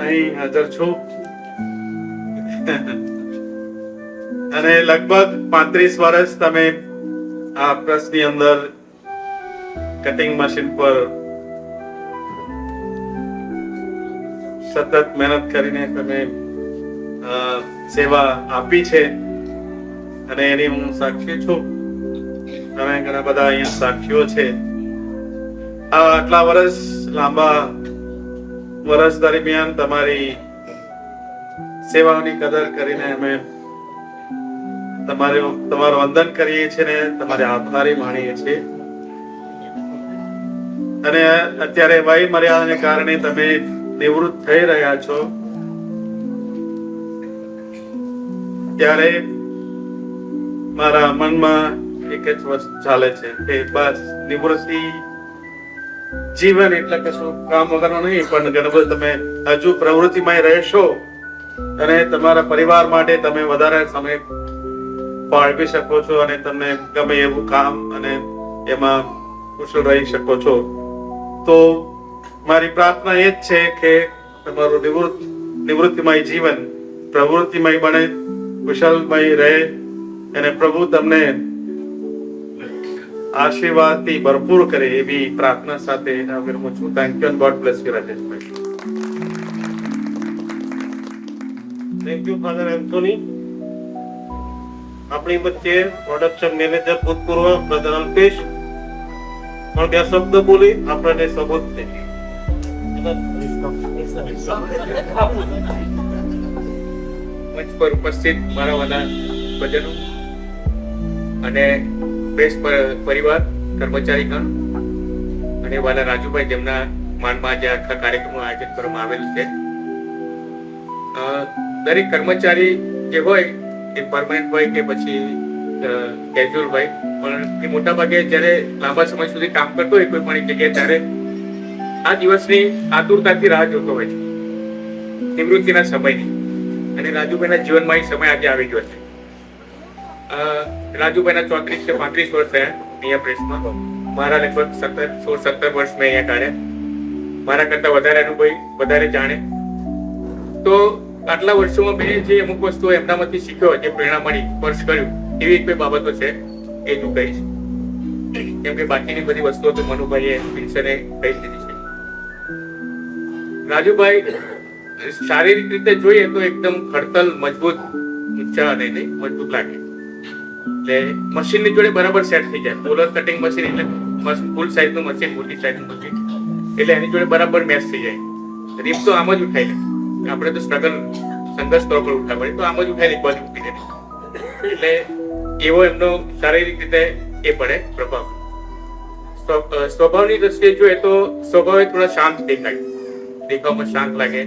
અહીં હાજર છું અને લગભગ 35 વર્ષ તમે આ પ્રેસની અંદર કટિંગ મશીન પર સતત મહેનત કરીને તમે સેવા આપી છે અને એની હું સાક્ષી છું. તમે ઘણા બધા અહીંયા સાક્ષીઓ છે. આટલા વર્ષ લાંબા વર્ષ દરમિયાન તમારી સેવાઓની કદર કરીને અમે તમારું વંદન કરીએ છીએ ને તમારે આભારી માનીએ છીએ. અને અત્યારે વય મર્યાદાને કારણે તમે નિવૃત્ત થઈ રહ્યા છો ત્યારે મારા મનમાં એક જ વસ્તુ ચાલે છે કે બસ નિવૃત્તિ જીવન એટલે કશું કામ વગરનું નહીં, પણ ગણપત તમે હજુ પ્રવૃત્તિમાં રહેશો અને તમારા પરિવાર માટે તમે વધારે સમય ફાળવી શકો છો અને તમને ગમે એવું કામ અને એમાં કુશળ રહી શકો છો. તો મારી પ્રાર્થના એ જ છે કે તમારું નિવૃત્તિમય જીવન પ્રવૃત્તિમય બને, કુશલમય રહે અને પ્રભુ તમને આશીર્વાદથી ભરપૂર કરે એવી પ્રાર્થના સાથે વિરમું છું. Thank you and God bless you Rajeshbhai. Thank you father Anthony. આપણી વચ્ચે પ્રોડક્શન મેનેજર ભૂતપૂર્વ બ્રધર અલ્પેશ પણ બે શબ્દ બોલી આપણને સંબોધશે. મંચ પર ઉપસ્થિત મારા વાલા ભજનો અને પ્રેસ પરિવાર કર્મચારીગણ અને વાલા રાજુભાઈ જેમના માનમાં જે આખા કાર્યક્રમનું આયોજન કરવામાં આવેલું છે. દરેક કર્મચારી જે હોય એ પરમાનન્ટ હોય કે પછી કેઝ્યુઅલ હોય, પણ એ મોટા ભાગે જ્યારે લાંબા સમય સુધી કામ કરતો હોય કોઈ પણ એક જગ્યાએ ત્યારે આ દિવસની આતુરતાથી રાહ જોતો હોય છે, નિવૃત્તિના સમયની. અને રાજુભાઈના જીવનમાં એ સમય આજે આવી ગયો છે. રાજુભાઈના 34 કે 35 વર્ષ થયા અહીંયા પ્રેસમાં. મારા લગભગ 16-17 વર્ષ મેં અહીંયા કાઢ્યા. મારા કરતા વધારે અનુભવી, વધારે જાણે. તો આટલા વર્ષોમાં મેં જે અમુક વસ્તુઓ એમનામાંથી શીખ્યો, જે પ્રેરણા મળી, સ્પર્શ કર્યું, એવી કોઈ બાબતો છે એ હું કહીશ. કેમ કે બાકીની બધી વસ્તુઓ તો મનુભાઈએ વિલ્સને કહી દીધી છે. રાજુભાઈ શારીરિક રીતે જોઈએ તો એકદમ ખડતલ, મજબૂત, ઊંચા અને મજબૂત લાગે. એટલે મશીનની જોડે બરાબર સેટ થઈ જાય. રોલર કટિંગ મશીન એટલે ફૂલ સાઇઝનું મશીન, મોટી સાઇઝનું મશીન, એટલે એની જોડે બરાબર મેચ થઈ જાય. રીપ તો આમ જ ઉઠાઈ લે. આપણે તો સંઘર્ષ કરવા પર ઉઠા પડે તો આમ જ ઉઠાઈ લે, બાજુ મૂકી દે. એટલે એવો એમનો શારીરિક રીતે એ પડે પ્રભાવ. સ્વભાવની દ્રષ્ટિએ જોઈએ તો સ્વભાવ થોડા શાંત દેખાય, દેખાવમાં શાંત લાગે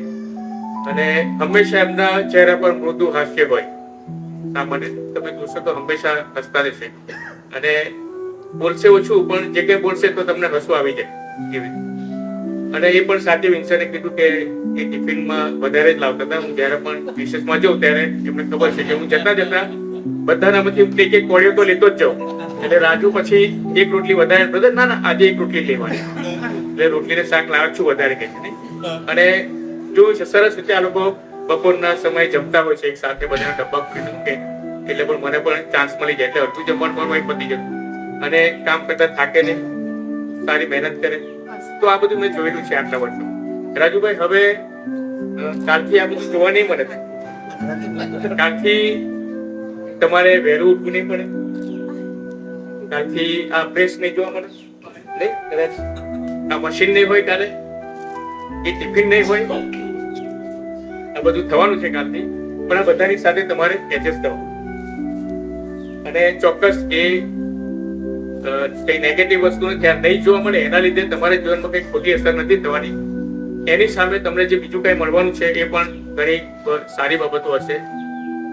અને હંમેશા એમના ચહેરા પર મૃદુ હાસ્ય હોય. સામાન્ય તમે જોશો તો હંમેશા હસતા રહેશે અને બોલશે ઓછું, પણ જે કંઈ બોલશે તો તમને હસવું આવી જાય એવી. અને એ પણ સાથે વિન્સને કીધું કે એ ટિફિનમાં વધારે જ લાવતા હતા. હું જયારે પણ વિશેષમાં જાઉં ત્યારે એમને ખબર છે કે હું જતા બધાનામાંથી એક કોળીઓ તો લેતો જ જાઉં. એટલે રાજુ પછી એક રોટલી વધારે, ના આજે એક રોટલી લેવાની, એટલે રોટલી ને શાક લાવ છું વધારે કે છે. અને જોયું છે સરસ રીતે આ લોકો બપોરના સમયે જમતા હોય છે એક સાથે બધાના ડબ્બા ખરીદું કે એટલે પણ મને પણ ચાન્સ મળી જાય એટલે અડધું જમવાનું પણ હોય પતી જતું અને કામ કરતા થાકે નહીં, સારી મહેનત કરે. તો આ બધું મેં જોયેલું છે આટલા વર્ષો. રાજુભાઈ, હવે કાલથી આ બધું જોવા નહીં મળે. કાલથી તમારે વહેલું ઉઠવું નહીં પડે. કાલથી આ પ્રેસ નહીં જોવા મળે નહીં, કદાચ આ મશીન નહીં હોય કાલે, એ ટિફિન નહીં હોય. આ બધું થવાનું છે કાલથી, પણ આ બધાની સાથે તમારે એડજસ્ટ થવું. અને ચોક્કસ એ કઈ નેગેટિવ વસ્તુ ત્યાં નહીં જોવા મળે એના લીધે તમારા જીવનમાં કઈ ખોટી અસર નથી થવાની. એની સામે તમને જે બીજું કઈ મળવાનું છે એ પણ ઘણી સારી બાબતો હશે,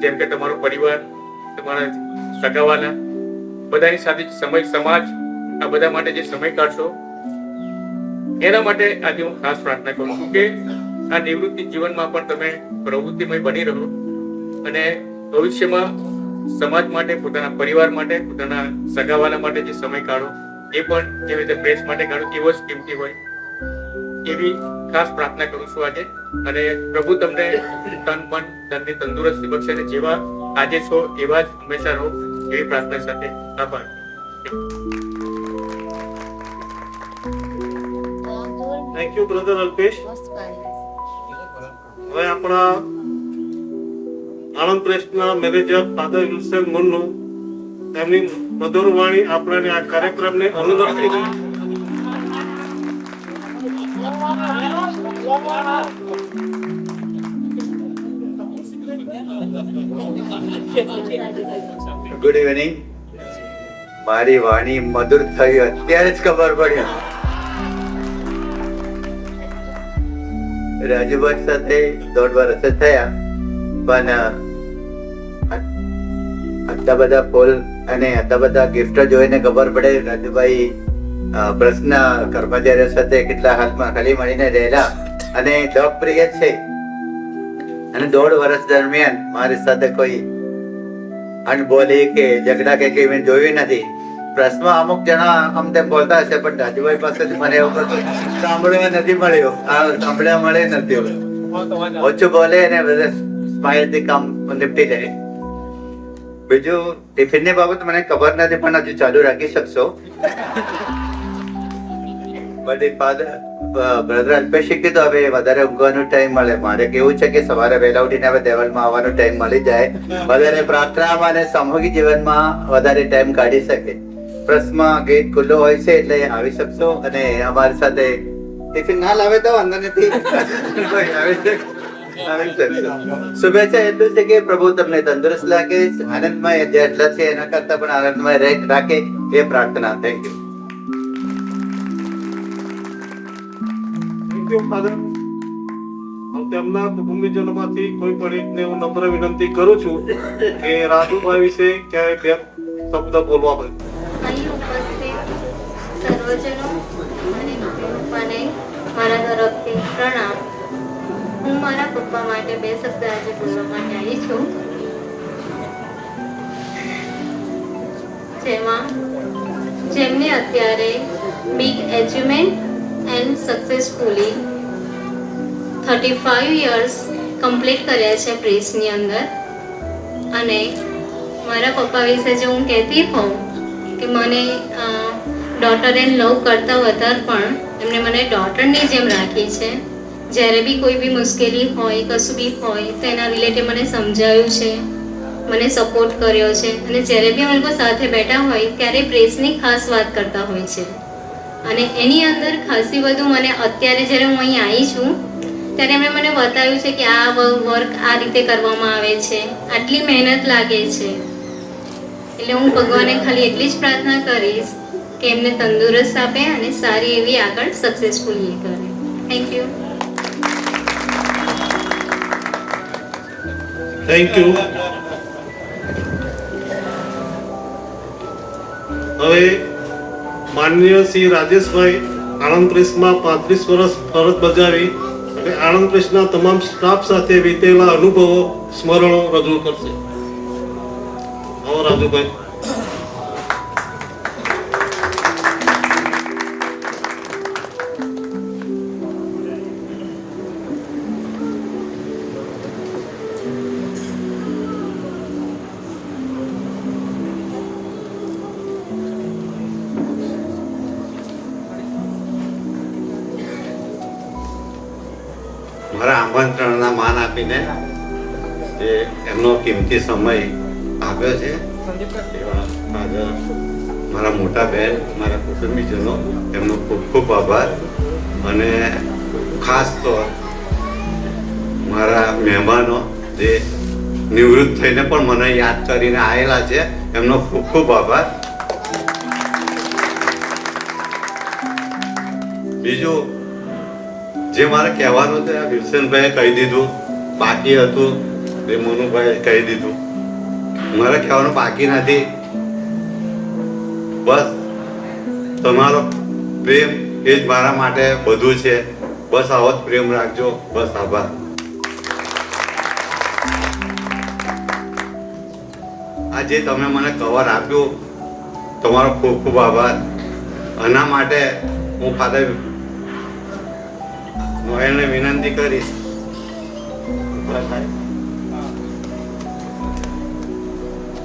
જેમ કે તમારો પરિવાર, તમારા સગાવાલા, બધાની સાથે સમય, સમાજ, આ બધા માટે જે સમય કાઢશો એના માટે આજે હું ખાસ પ્રાર્થના કરું છું કે આ નિવૃત્તિ જીવનમાં પણ તમે પ્રવૃત્તિમય બની રહો અને ભવિષ્યમાં સમાજ માટે, પોતાના પરિવાર માટે, પોતાના સગાવાલા માટે જે સમય કાઢો એ પણ જેવી રીતે પ્રેસ માટે કાઢો એવો જ કિંમતી હોય એવી ખાસ પ્રાર્થના કરું છું આજે. અને પ્રભુ તમને તન, મન, ધનની તંદુરસ્તી બક્ષે અને જેવા આજે છો એવા જ હંમેશા રહો એવી પ્રાર્થના સાથે આભાર. Thank you brother Alpesh. હવે આપણા Anand પ્રેસના manager father Wilson Moonnu તેમની મધુર વાણી આપણને આ કાર્યક્રમને અનુલક્ષી ગુડ ઇવનિંગ. મારી વાણી મધુર થઈ અત્યારે જ ખબર પડી. રાજુભાઈ સાથે 1.5 વર્ષ થયા, પણ આટલા બધા ફૂલ અને આટલા બધા ગિફ્ટ જોઈને ખબર પડે રાજુભાઈ પ્રશ્ન કર્મચારીઓ સાથે કેટલા હાથમાં ખાલી મળીને રહેલા અને લોકપ્રિય છે. અને 1.5 વર્ષ દરમિયાન મારી સાથે કોઈ અનબોલી કે ઝઘડા કે કઈ મેં જોયું નથી. પ્રશ્ન અમુક જણા આમ તેમ બોલતા હશે, પણ રાજુભાઈ પાસેથી મને એવું કશું સાંભળવા નથી મળ્યું. સાંભળવા મળે નથી. ઓછું બોલે અને બધા સ્માઇલથી કામ નિપટી જાય. બીજું ટિફિનની બાબત મને ખબર નથી, પણ હજુ ચાલુ રાખી શકશો. બ્રધર અલ્પેશે કીધું હવે વધારે ઊંઘવાનો ટાઈમ મળે. મારે કેવું છે કે સવારે વહેલા ઉઠીને હવે દેવલમાં આવવાનો ટાઈમ મળી જાય, વધારે પ્રાર્થનામાં અને સામૂહિક જીવનમાં વધારે ટાઈમ કાઢી શકે. પ્રશ્નમાં ગેટ ખુલ્લો હોય છે એટલે આવી શકશો. અને અમારી સાથે ટિફિન ના લાવે તો વાંધો નથી, શુભેચ્છા એટલું છે કે પ્રભુ તમને તંદુરસ્ત લાગે, આનંદમય જેટલા છે એના કરતા પણ આનંદમય રાખે એ પ્રાર્થના. Thank you. Thank you father. તેમના કુટુંબીજનોમાંથી કોઈ પણ એકને હું નમ્ર વિનંતી કરું છું કે રાજુભાઈ વિશે ક્યાંય બે શબ્દ બોલવા પડે. અહીં ઉપસ્થિત સર્વજનો અને પપ્પાને મારા તરફથી પ્રણામ. હું મારા પપ્પા માટે 2 શબ્દ આજે બોલવા માટે આવી છું, જેમને અત્યારે big achievement and successfully 35 years complete કર્યા છે પ્રેસની અંદર. અને મારા પપ્પા વિશે જો હું કહેતી હોઉં કે મને ડોટર એન્ડ લવ કરતાં વધારે પણ એમણે મને ડોટરની જેમ રાખી છે. જ્યારે બી કોઈ બી મુશ્કેલી હોય, કશું બી હોય તો એના રિલેટેડ મને સમજાવ્યું છે, મને સપોર્ટ કર્યો છે. અને જ્યારે બી અમે લોકો સાથે બેઠા હોય ત્યારે પ્રેસની ખાસ વાત કરતા હોય છે. અને એની અંદર ખાસી બધું મને અત્યારે જ્યારે હું અહીં આવી છું ત્યારે એમણે મને બતાવ્યું છે કે આ વર્ક આ રીતે કરવામાં આવે છે, આટલી મહેનત લાગે છે. એટલે હું ભગવાનને ખાલી એટલી જ પ્રાર્થના કરીશ કે એમને તંદુરસ્ત આપે અને સારી એવી આગળ સક્સેસફુલ એ કરે. Thank you. Thank you. હવે માનનીય શ્રી રાજેશભાઈ આણંદ પ્રેસમાં 35 વર્ષ ફરજ બજાવી અને આણંદ પ્રેસના તમામ સ્ટાફ સાથે વીતેલા અનુભવો, સ્મરણો રજૂ કરશે. આવો રાજુભાઈ. આમંત્રણના માન આપીને જે એમનો કિંમતી સમય આપ્યો છે એવા ફાધર, મારા મોટા બહેન, મારા કુટુંબીજનો, એમનો ખૂબ ખૂબ આભાર. અને ખાસ તો મારા મહેમાનો જે નિવૃત્ત થઈને પણ મને યાદ કરીને આવેલા છે, એમનો ખૂબ ખૂબ આભાર. બીજું જે મારે કહેવાનું છે વિલ્સનભાઈએ કહી દીધું, બાકી હતું એ મનુભાઈએ કહી દીધું. મારે કહેવાનું બાકી નથી. બસ તમારો પ્રેમ એ જ મારા માટે બધું છે. બસ આવો જ પ્રેમ રાખજો. બસ આભાર. આજે તમે મને કવર આપ્યું, તમારો ખૂબ ખૂબ આભાર. આના માટે હું ફાધર નોએલને વિનંતી કરીશ.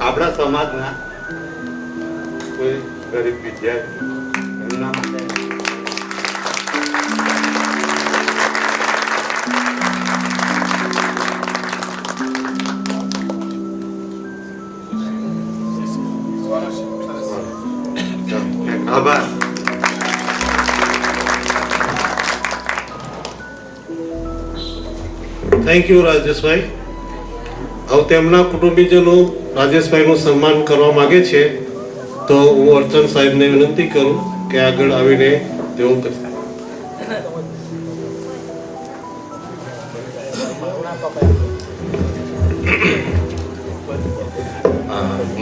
આપણા સમાજના કોઈ ગરીબ વિદ્યાર્થી એમના માટે આભાર. Thank you Rajeshbhai. હવે તેમના કુટુંબીજનો રાજેશભાઈનું સન્માન કરવા માંગે છે, તો હું અર્ચન સાહેબને વિનંતી કરું કે આગળ આવીને તેઓ કરશે.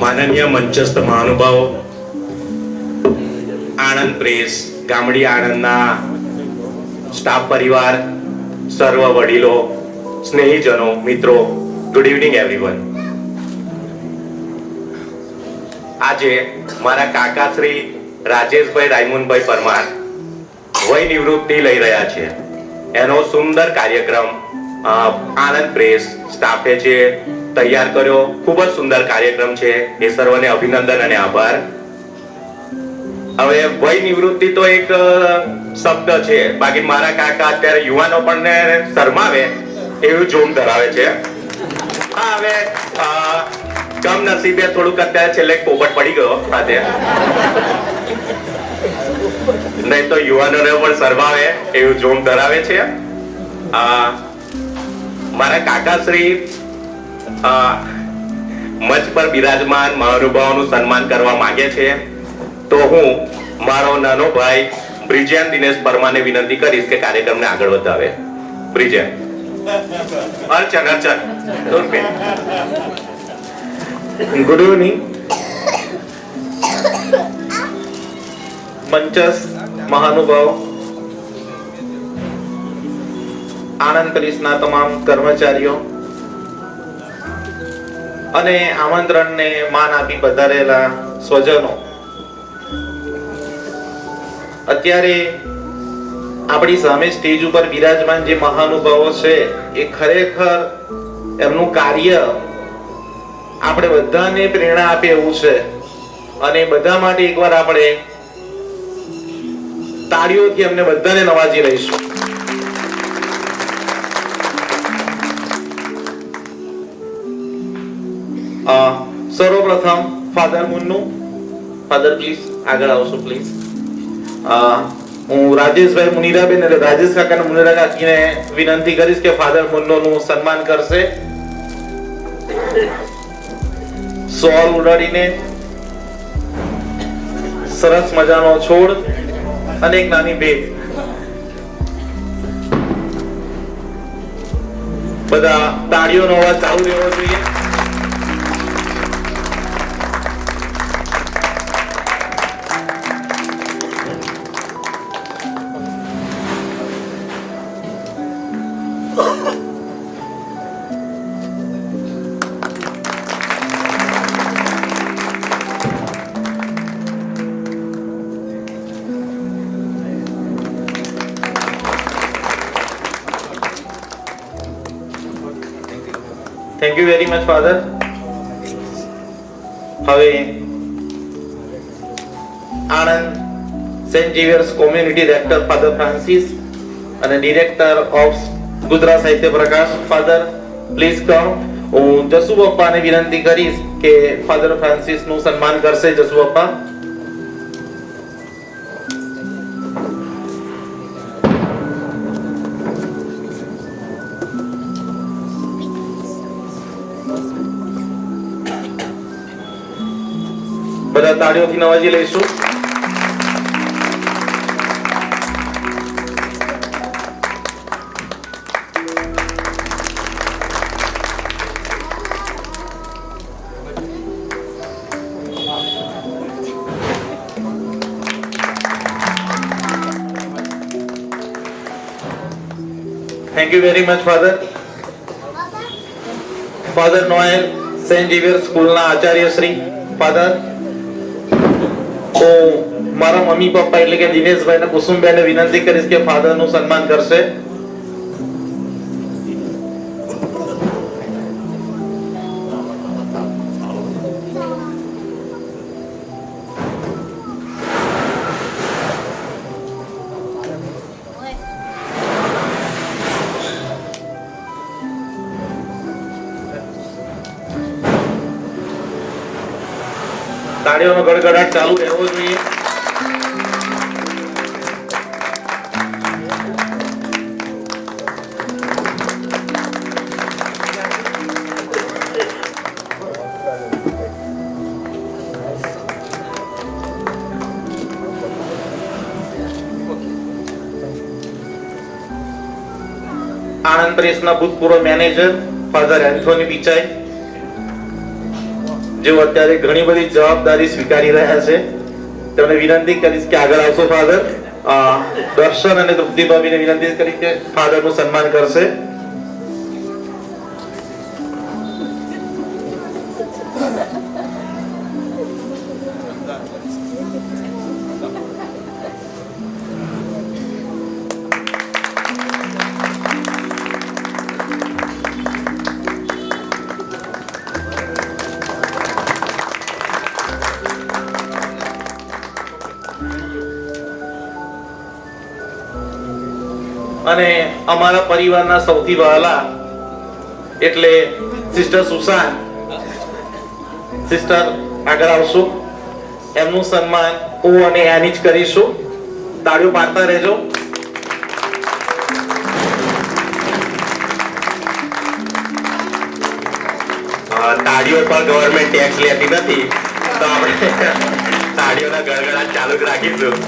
માનનીય મંચસ્થ મહાનુભાવો, આણંદ પ્રેસ, ગામડી આણંદના સ્ટાફ પરિવાર, સર્વ વડીલો, સ્નેહીજનો, મિત્રો, ગુડ ઇવનિંગ એવરીવન. આજે મારા કાકા શ્રી રાજેશભાઈ રાયમુનભાઈ પરમાર વય નિવૃત્તિ લઈ રહ્યા છે. એનો સુંદર કાર્યક્રમ આણંદ પ્રેસ સ્ટાફે જે તૈયાર કર્યો, ખૂબ જ સુંદર કાર્યક્રમ છે. એ સર્વને અભિનંદન અને આભાર. હવે વય નિવૃત્તિ તો એક શબ્દ છે, બાકી મારા કાકા અત્યારે યુવાનો પણ શરમાવે એવું જોમ ધરાવે છે. હા, હવે કમ નસીબે થોડુંક અત્યારે છેલ્લે પોપટ પડી ગયો સાથે, નહીં તો યુવાનોને પણ શરમાવે એવું જોમ ધરાવે છે. મારા કાકાશ્રી મંચ પર બિરાજમાન મહાનુભાવોનું સન્માન કરવા માંગે છે, તો હું મારો નાનો ભાઈ બ્રિજેન દિનેશ પરમાને વિનંતી કરીશ કે કાર્યક્રમને આગળ વધાવે. બ્રિજેન. અર્ચન ગુડ ઇવનિંગ. મંચસ્થ મહાનુભાવ, આણંદ પ્રેસના તમામ કર્મચારીઓ અને આમંત્રણને માન આપી પધારેલા સ્વજનો, અત્યારે આપણી સામે સ્ટેજ ઉપર બિરાજમાન જે મહાનુભાવો છે એ ખરેખર એમનું કાર્ય આપણે બધાને પ્રેરણા આપે એવું છે, અને બધા માટે એકવાર આપણે તાળીઓથી એમને બધાને નવાજી લઈશું. સર્વપ્રથમ ફાધર મુન્નુ, ફાધર પ્લીઝ આગળ આવશો પ્લીઝ. હું રાજેશભાઈ મુનિરાબેન એટલે રાજેશ કાકા મુનિરા કાકીને વિનંતી કરીશ કે ફાધર મુન્નોનું સન્માન કરશે. સોલ ઉડાડીને સરસ મજાનો છોડ અને એક નાની ભેટ. બધા તાળીઓનો અવાજ ચાલુ રહેવો જોઈએ. Thank you very much father. હવે Anand Saint Xavier's community director father Francis અને director of Gujarat Sahitya Prakash. Father please come. હું જસુ પપ્પાને વિનંતી કરીશ કે ફાધર ફ્રાન્સિસ નું સન્માન કરશે. જસુ પપ્પા. બધા તાળીઓથી નવાજી લઈશું. Thank you very much, Father. Father Noel, Saint Xavier સ્કૂલના આચાર્ય શ્રી. ફાધર, હું મારા મમ્મી પપ્પા એટલે કે દિનેશભાઈ ને કુસુમબેન વિનંતી કરીશ કે ફાધર નું સન્માન કરશે. તાળીઓનો ગડગડાટ ચાલુ રહેવો જોઈએ. આણંદ પ્રેસના ભૂતપૂર્વ મેનેજર ફાધર એન્થોની બિચાઈ, જેઓ અત્યારે ઘણી બધી જવાબદારી સ્વીકારી રહ્યા છે, તેમને વિનંતી કરીશ કે આગળ આવશો. ફાધર દર્શન અને તૃપ્તિ ભાભીને વિનંતી કરી કે ફાધર નું સન્માન કરશે. અને અમારા પરિવારના સૌથી વહાલા એટલે સિસ્ટર સુસાન, સિસ્ટર આગળ આવશો. એમનું સન્માન હું અને એની જ કરીશું. તાળીઓ પાડતા રહેજો. તાળીઓ પર ગવર્મેન્ટ ટેક્સ લેતી નથી, તો આપણે તાળીઓના ગડગડાટ ચાલુ જ રાખીશું.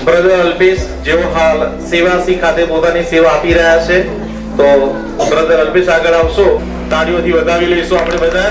બ્રધર અલ્પેશ, જેઓ હાલ સેવાસી ખાતે પોતાની સેવા આપી રહ્યા છે, તો બ્રધર અલ્પેશ આગળ આવશો. તાળીઓથી વધાવી લઈશું આપણે બધા.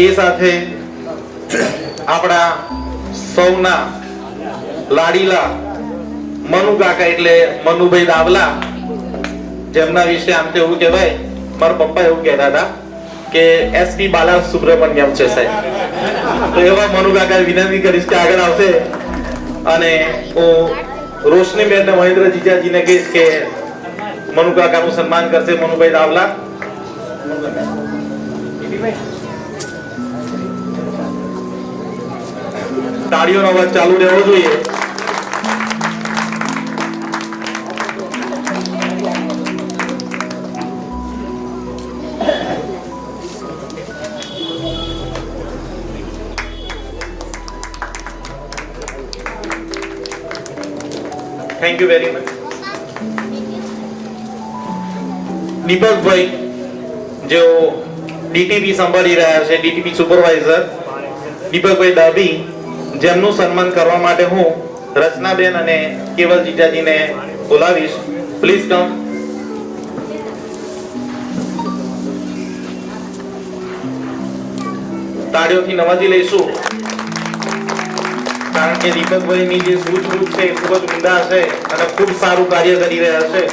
એ સાથે આપણા સૌના લાડીલા મનુ કાકા એટલે મનુભાઈ દાવલા, જેમના વિશે આમ તો એવું કહેવાય, મારા પપ્પા એવું કહેતા હતા કે એસપી બાલા સુબ્રમણ્યમ છે સાહેબ. તો એવા મનુ કાકા વિનંતી કરીશ કે આગળ આવશે. અને હું રોશનીબેન ને મહેન્દ્ર જીજાજીને કહીશ કે મનુ કાકાનું સન્માન કરશે. મનુભાઈ દાવલા. તાળીઓનો અવાજ ચાલુ રહેવો જોઈએ. Thank you very much. Deepakbhai, જેઓ ડીટીપી સંભાળી રહ્યા છે, ડીટીપી સુપરવાઇઝર દીપકભાઈ ડાભી, જેમનું સન્માન કરવા માટે હું રચનાબેન અને કેવલ જીજાજીને બોલાવીશ. Please come. તાળીઓથી નવાજી લઈશું, કારણ કે દીપકભાઈની જે સૂઝબૂઝ છે એ ખૂબ જ ઉમદા છે અને ખૂબ સારું કાર્ય કરી રહ્યા છે.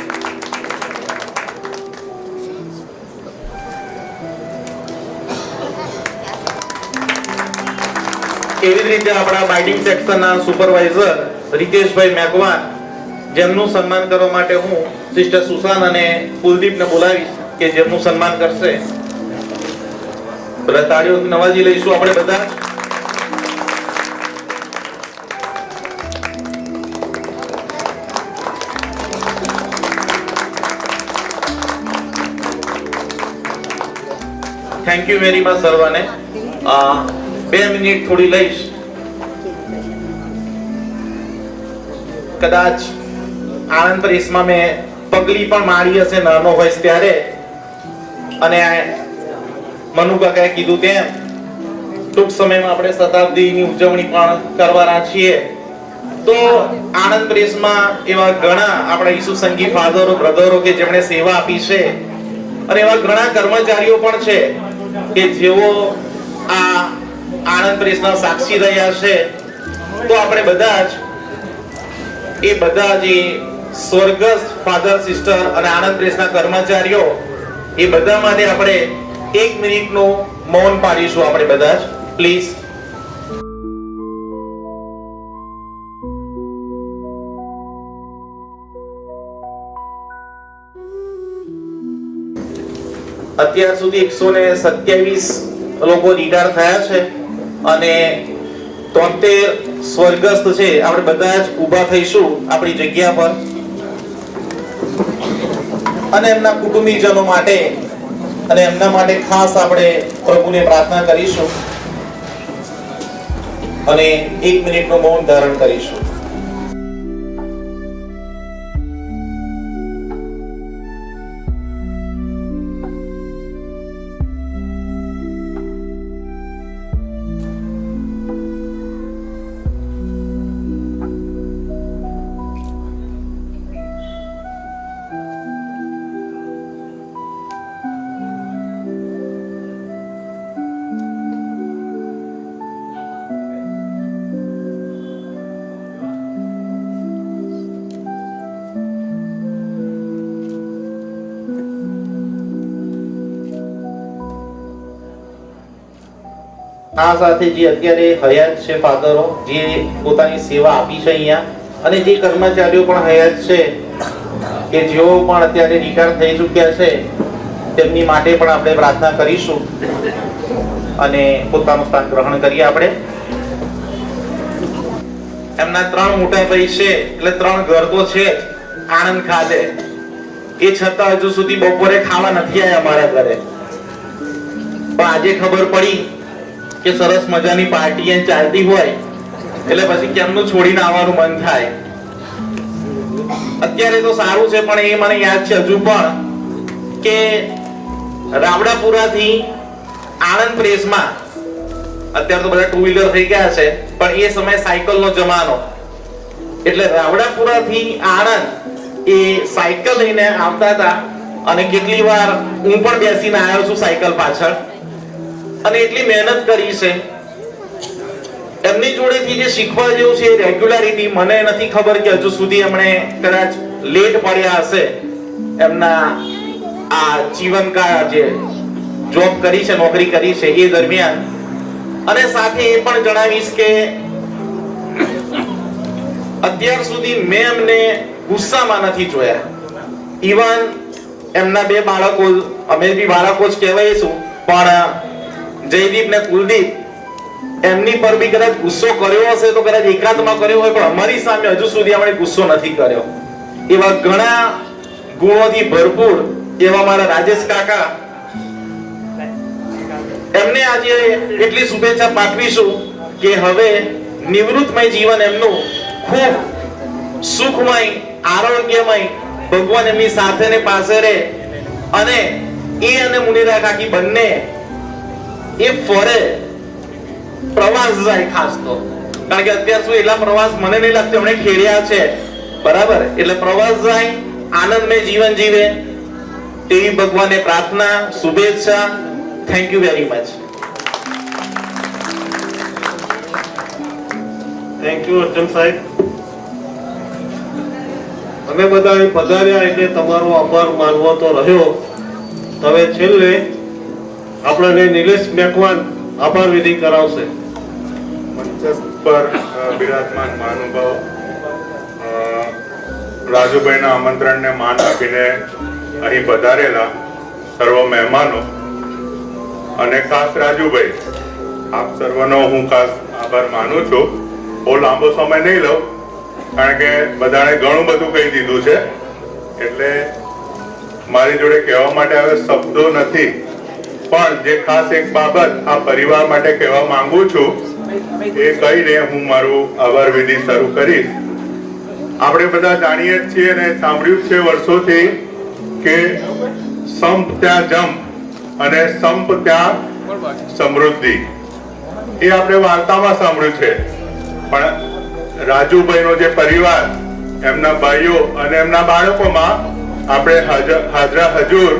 એવી જ રીતે આપણા બાઇડિંગ સેક્શનના સુપરવાઇઝર રીતેશભાઈ મેકવાન, જેમનું સન્માન કરવા માટે હું સિસ્ટર સુસાન અને કુલદીપને બોલાવીશ કે જેમનું સન્માન કરશે. બધા તાળીઓથી નવાજી લઈશું આપણે બધા. થેન્ક યુ વેરી મચ સર્વને. 2 મિનિટ થોડી લઈશ. કદાચ આનંદ પ્રેસમાં મેં પગલી પણ મારી હશે નાનો હોય ત્યારે, અને મનુ કાકાએ કીધું તેમ ટૂંક સમયમાં આપણે શતાબ્દીની ઉજવણી પણ કરવાના છીએ. તો આનંદ પ્રેસમાં એવા ઘણા આપણા ઈસુ સંગી ફાધરો બ્રધરો કે જેમણે સેવા આપી છે, અને એવા ઘણા કર્મચારીઓ પણ છે કે જેઓ આ આનંદ પ્રેસના સાક્ષી રહ્યા છે. તો આપણે બધા જ એ બધા જે સ્વર્ગસ્થ ફાધર સિસ્ટર અને આનંદ પ્રેસના કર્મચારીઓ, એ બધા માટે આપણે 1 મિનિટનું મૌન પાડીશું આપણે બધા જ, પ્લીઝ. અત્યાર સુધી 127 લોકો રિટાયર થયા છે અને 73 સ્વર્ગસ્થ છે. આપણે બધા જ ઊભા થઈશું આપણી જગ્યા પર અને એમના કુટુંબીજનો માટે અને એમના માટે ખાસ આપણે પ્રભુને પ્રાર્થના કરીશું અને 1 મિનિટનું મૌન ધારણ કરીશું. આ સાથે જે અત્યારે હયાત છે ફાધરો, જે પોતાની સેવા આપી છે અહીંયા, અને જે કર્મચારીઓ પણ હયાત છે કે જેઓ પણ અત્યારે રિટાયર થઈ ચૂક્યા છે, તેમની માટે પણ આપણે પ્રાર્થના કરીશું અને પોતાનું સ્થાન ગ્રહણ કરીએ. આપણે એમના 3 મોટા ભાઈ છે, એટલે 3 ઘર તો છે આણંદ ખાતે, એ છતાં હજુ સુધી બપોરે ખાવા નથી આવ્યા અમારા ઘરે. પણ આજે ખબર પડી કે સરસ મજાની પાર્ટી ચાલતી હોય એટલે પછી કેમનું છોડીને આવવાનું મન થાય. અત્યારે તો સારું છે, પણ એ મને યાદ છે હજુ પણ કે રાવડાપુરાથી આણંદ પ્રેસમાં, અત્યારે તો બધા 2 વ્હીલર થઈ ગયા છે, પણ એ સમય સાયકલનો જમાનો, એટલે રાવડાપુરાથી આણંદ એ સાયકલ લઈને આવતા હતા. અને કેટલી વાર હું પણ બેસીને આવ્યો છું સાયકલ પાછળ, અને એટલી મહેનત કરી છે. એમની જોડેથી જે શીખવા જેવું છે એ રેગ્યુલારિટી, મને નથી ખબર કે હજુ સુધી એમણે કદાચ લેટ પડ્યા હશે એમના આ જીવનકાળ જે જોબ કરી છે, નોકરી કરી છે એ દરમિયાન. અને સાથે એ પણ જણાવીશ કે અત્યાર સુધી મેં એમને ગુસ્સામાં નથી જોયા. ઇવન એમના 2 બાળકો, અમે બી બાળકો જ કહેવાઈશું, પણ જયદીપ ને કુલદીપ, એમની પર બી કદાચ ગુસ્સો કર્યો હશે તો કદાચ એકાંતમાં કર્યો હોય, પણ અમારી સામે હજુ સુધી આપણે ગુસ્સો નથી કર્યો. એવા ઘણા ગુણોથી ભરપૂર એવા મારા રાજેશ કાકા, એમને આજે એટલી શુભેચ્છા પાઠવીશું કે હવે નિવૃત્તમય જીવન એમનું ખૂબ સુખમય, આરોગ્યમય, ભગવાન એમની સાથે ને પાસે રહે, અને એ અને મુનિરા કાકી બંને એ ફરે, પ્રવાસ જાય. ખાસ તો કારણ કે અત્યાર સુધી એટલા પ્રવાસ મને નહીં લાગતું એમણે ખેડ્યા છે, બરાબર? એટલે પ્રવાસ જાય, આનંદમય જીવન જીવે તેવી ભગવાનને પ્રાર્થના, શુભેચ્છા. Thank you very much. Thank you Arjun સાહેબ. અમે બધા અહીં પધાર્યા એટલે તમારો આભાર માનવો તો રહ્યો. હવે છેલ્લે આપણને નિલેશ મેકવાન આભાર વિધિ કરાવશે. મંચ પર બિરાજમાન મહાનુભાવ રાજુભાઈના આમંત્રણને માન આપીને અહીં પધારેલા સર્વ મહેમાનો અને ખાસ રાજુભાઈ, આપ સર્વનો હું ખાસ આભાર માનું છું. બહુ લાંબો સમય નહીં લઉં, કારણ કે બધાને ઘણું બધું કહી દીધું છે, એટલે મારી જોડે કહેવા માટે હવે શબ્દો નથી. પણ જે ખાસ એક બાબત આ પરિવાર માટે કહેવા માંગુ છું એ કહીને હું મારું આભાર વિધિ શરૂ કરીશ. આપણે બધા જાણીએ જ છીએ અને સાંભળ્યું છે વર્ષોથી કે સંપ ત્યાં જંપ અને સંપ ત્યાં સમૃદ્ધિ, એ આપણે વાર્તામાં સાંભળ્યું છે. પણ રાજુભાઈનો જે પરિવાર, એમના ભાઈઓ અને એમના બાળકોમાં આપણે હાજરા હજુર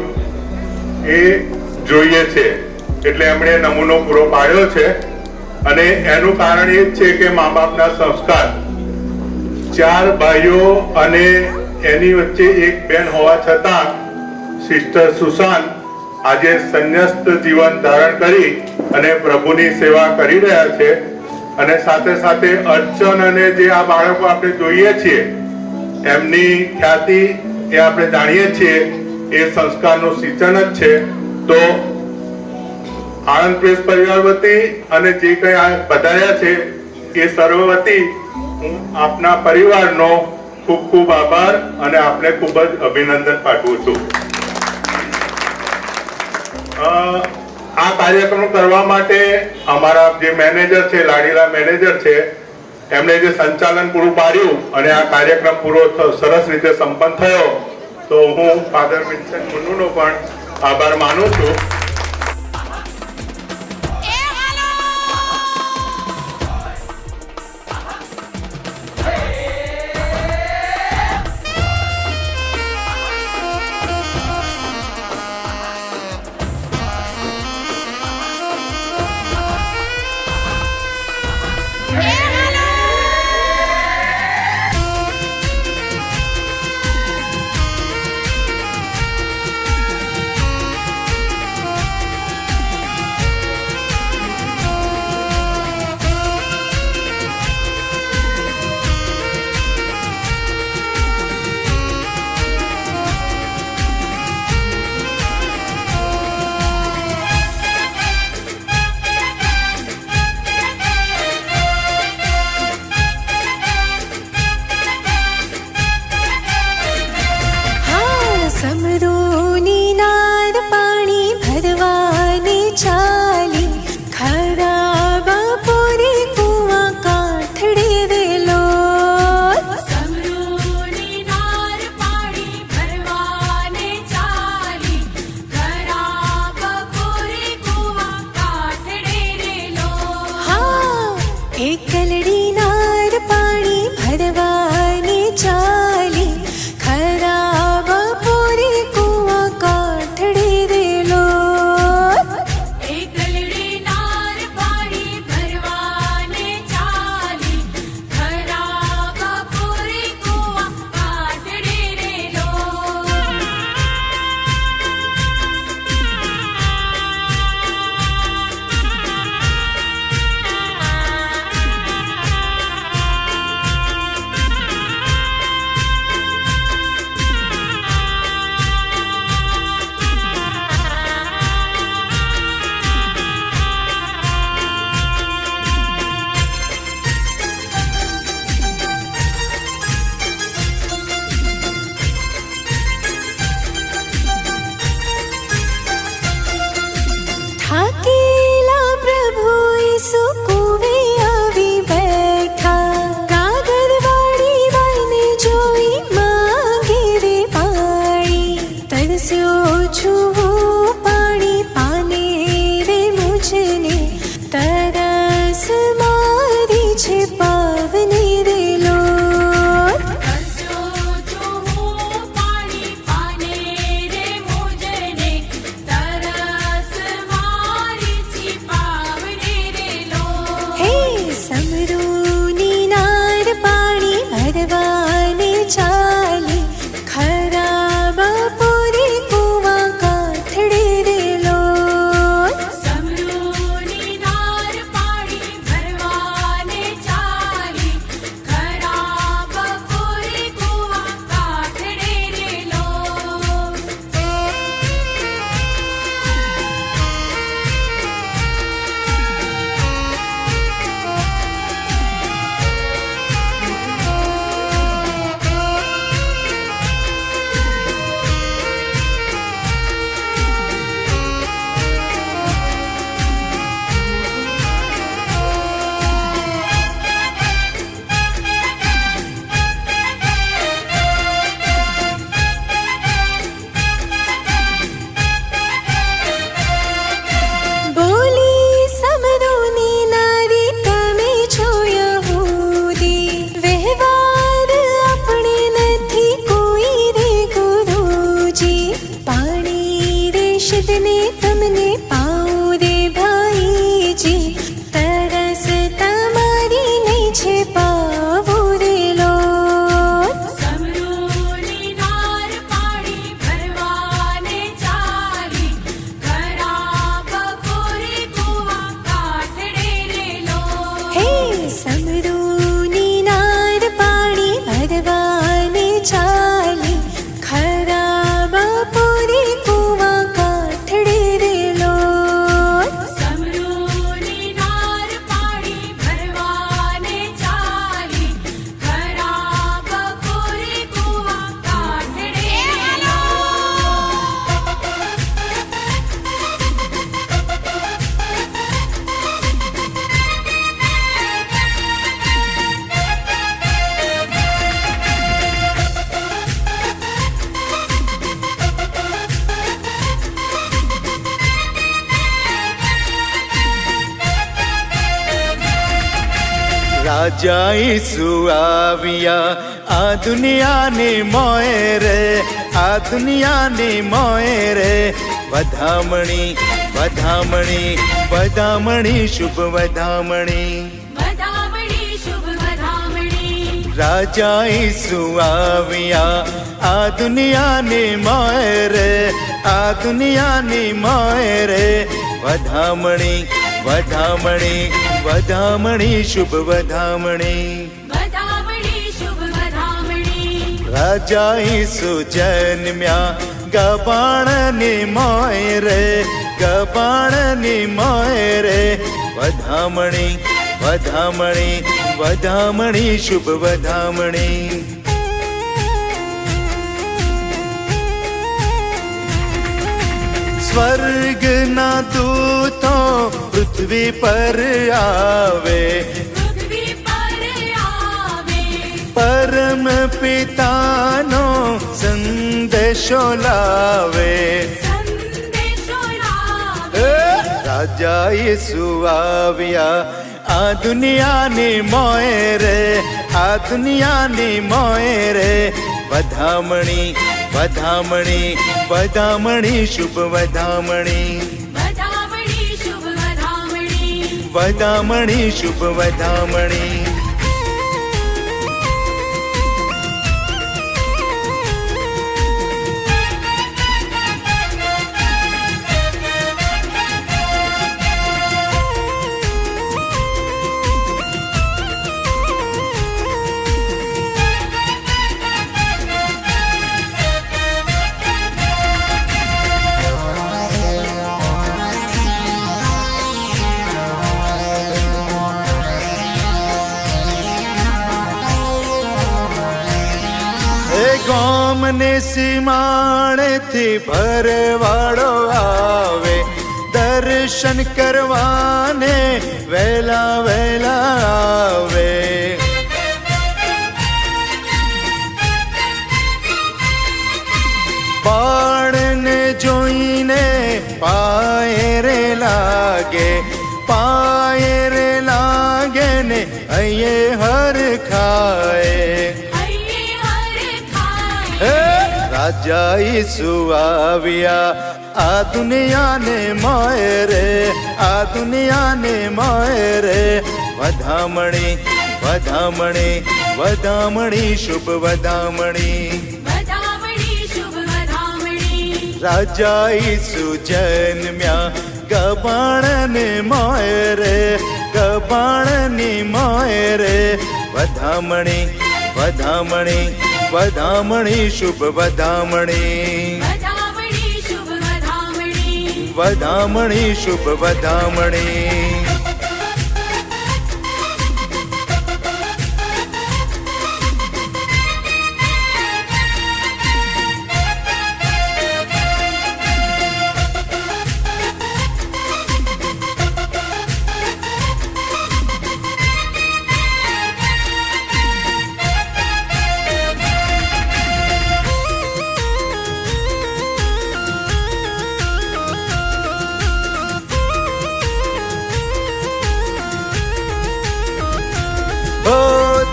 એ જોઈએ છે, એટલે એમણે નમૂનો પૂરો પાડ્યો છે. અને એનું કારણ એ જ છે કે મા બાપના સંસ્કાર. 4 ભાઈઓ અને એની વચ્ચે એક બેન હોવા છતાં સિસ્ટર સુશાંત આજે સંન્યસ્ત જીવન ધારણ કરી અને પ્રભુની સેવા કરી રહ્યા છે. અને સાથે સાથે અર્ચન અને જે આ બાળકો આપણે જોઈએ છીએ એમની ખ્યાતિ એ આપણે જાણીએ છીએ એ સંસ્કારનું સિંચન જ છે. તો આણંદ પ્રેસ પરિવાર વતી અને જે કંઈ આ પધાર્યા છે એ સર્વ વતી હું આપના પરિવારનો ખૂબ ખૂબ આભાર અને આપને ખૂબ જ અભિનંદન પાઠવું છું. આ કાર્યક્રમ કરવા માટે અમારા જે મેનેજર છે, લાડીલા મેનેજર છે, એમણે જે સંચાલન પૂરું પાડ્યું અને આ કાર્યક્રમ પૂરો સરસ રીતે સંપન્ન થયો, તો હું ફાધર વિન્સેન્ટ મુન્નુનો પણ આભાર માનું છું. સમરૂની રાજા ઈસુ આવ્યા આ દુનિયાની મોએ રે, આ દુનિયાની મોએ રે. વધામણી વધામણી વધામણી શુભ વધામણી, રાજા ઈસુ આવ્યા આ દુનિયાની મોએ રે, આ દુનિયાની મોએ રે. વધામણી વધામણી વધામણી શુભ વધામણી, રાજા ઈસુ જન્મ્યા ગબાણની મોએ રે, ગબાણની મોએ રે. વધામણી વધામણી વધામણી શુભ વધામણી. સ્વર્ગના દૂતો પૃથ્વી પર આવે, પરમ પિતાનો સંદેશો લાવે. રાજા ઈસુ આવ્યા આ દુનિયાની મોએ રે, આ દુનિયાની મોએ રે. વધામણી વધામણી વધામણી શુભ વધામણી, વધામણી શુભ વધામણી. ગોમને સીમાણેથી ભરવાડો આવે, દર્શન કરવાને વેલા વેલા આવે. બાળને જોઈને પાયે રે લાગે, પાયે રે લાગે ને અહીંયા હર ખાય. રાજા ઈસુ આવ્યા આ દુનિયાને મોએ રે, આ દુનિયાને મોએ રે. વધામણી વધામણી વધામણી શુભ વધામણી, રાજા ઈસુ જન્મ્યા ગબાણને મોએ રે, ગબાણની મોએ રે. વધામણી વધામણી વધામણી શુભ વધામણી, વધામણી શુભ વધામણી.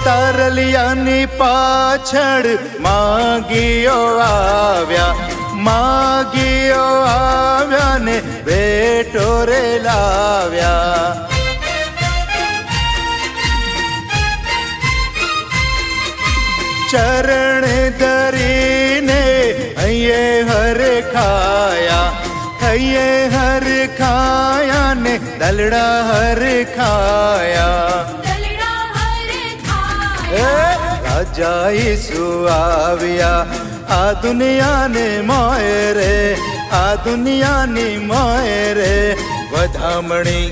તારલિયાની પાછળ માગીઓ આવ્યા, માગીઓ આવ્યા ને ભેટો રે લાવ્યા. ચરણ ધરીને હૈયે હર ખાયા, હૈયે હર ખાયા ને દલડા હર ખાયા. રાજા ઈસુ આવ્યા આ દુનિયાને મોએ રે, આ દુનિયાની મોએ રે. વધામણી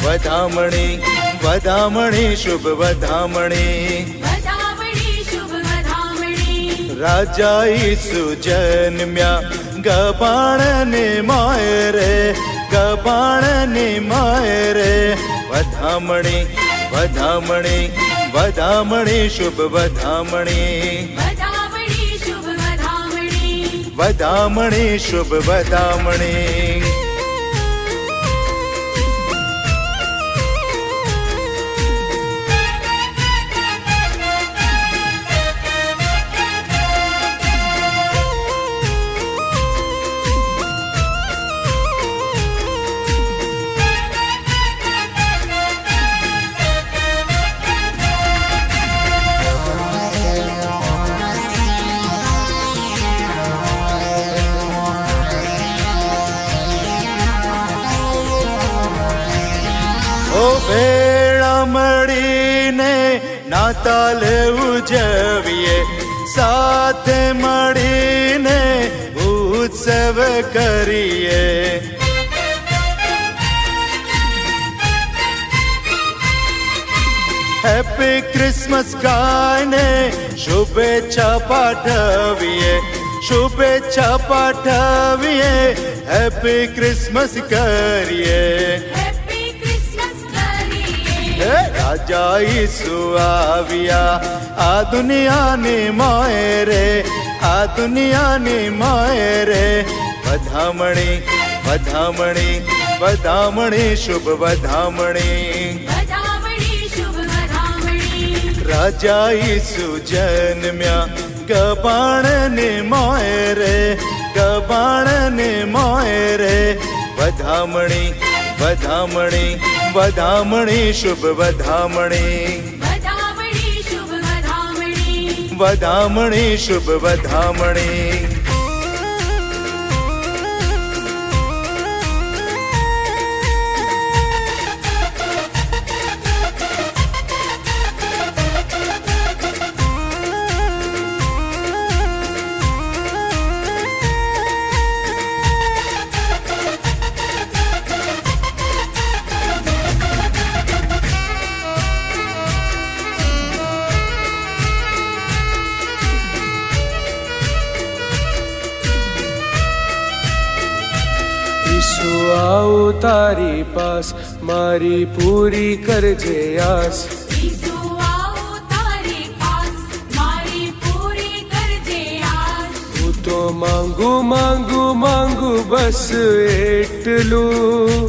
વધામણી વધામણી શુભ વધામણી, રાજા ઈસુ જન્મ્યા ગબાણને મોએ રે, ગબાણને મોએ રે. વધામણી વધામણી વધામણી શુભ વધામણી, વધામણી શુભ વધામણી. નાતાલ ઉજવીએ સાથે મળીને ઉત્સવ કરીએ. હેપી ક્રિસમસ ગાઈને શુભેચ્છા પાઠવીએ, શુભેચ્છા પાઠવીએ, હેપી ક્રિસમસ કરીએ. રાજા ઈસુ આવ્યા આ દુનિયાની મોએ રે, આ દુનિયાની મોએ રે. વધામણી વધામણી વધામણી શુભ વધામણી, રાજા ઈસુ જન્મ્યા ગબાણને મોએ રે, ગબાણને મોએ રે. વધામણી વધામણી વધામણી શુભ વધામણી, વધામણી શુભ વધામણી. ઈસુ આવું તારી પાસ, મારી પૂરી કરજે આસ. હું તો માંગુ માંગુ માંગુ બસ એટલું,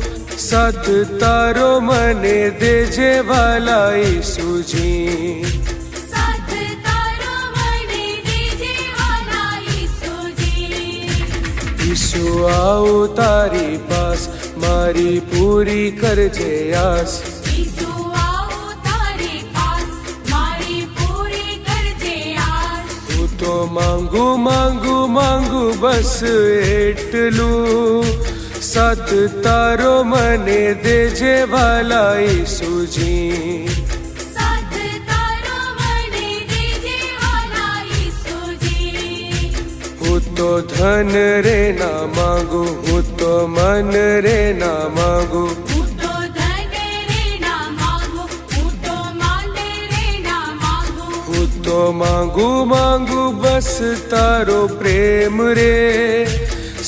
સાથ તારો મને દેજે વાલા ઈસુજી. ઈસુ આવું તારી પાસ, મારી પૂરી કરજે આસ. હું તો માંગુ માંગુ માંગુ બસ એટલું, સાથ તારો મને દેજે વાલા ઈસુજી. હું તો ધન રે ના માંગુ, હું તો મન રે ના માંગુ. હું તો માંગુ માંગુ બસ તારો પ્રેમ રે,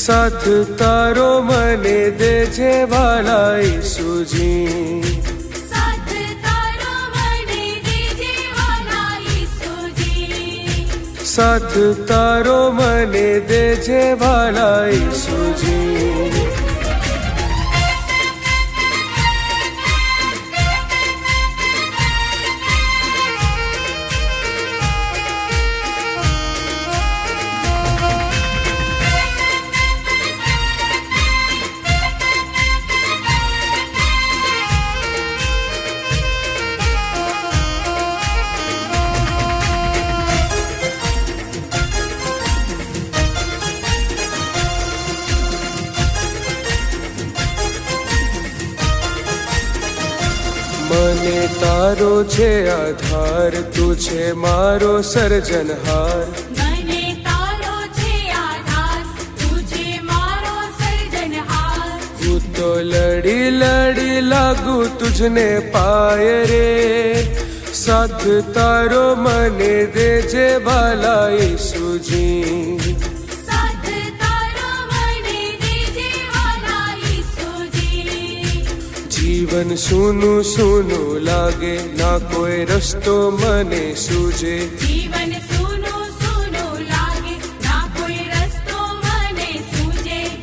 સાથ તારો મને દેજે વાલા ઈસુજી. સાથ તારો મને દેજે વાલા ઈસુજી. મને તારો છે આધાર, તું છે મારો સર્જનહાર. હું તો લડી લડી લાગુ તુજને પાય રે, સાથ તારો મને દેજે વાલા ઈસુજી. જીવન સૂનું સૂનું લાગે, ના કોઈ રસ્તો મને સૂજે.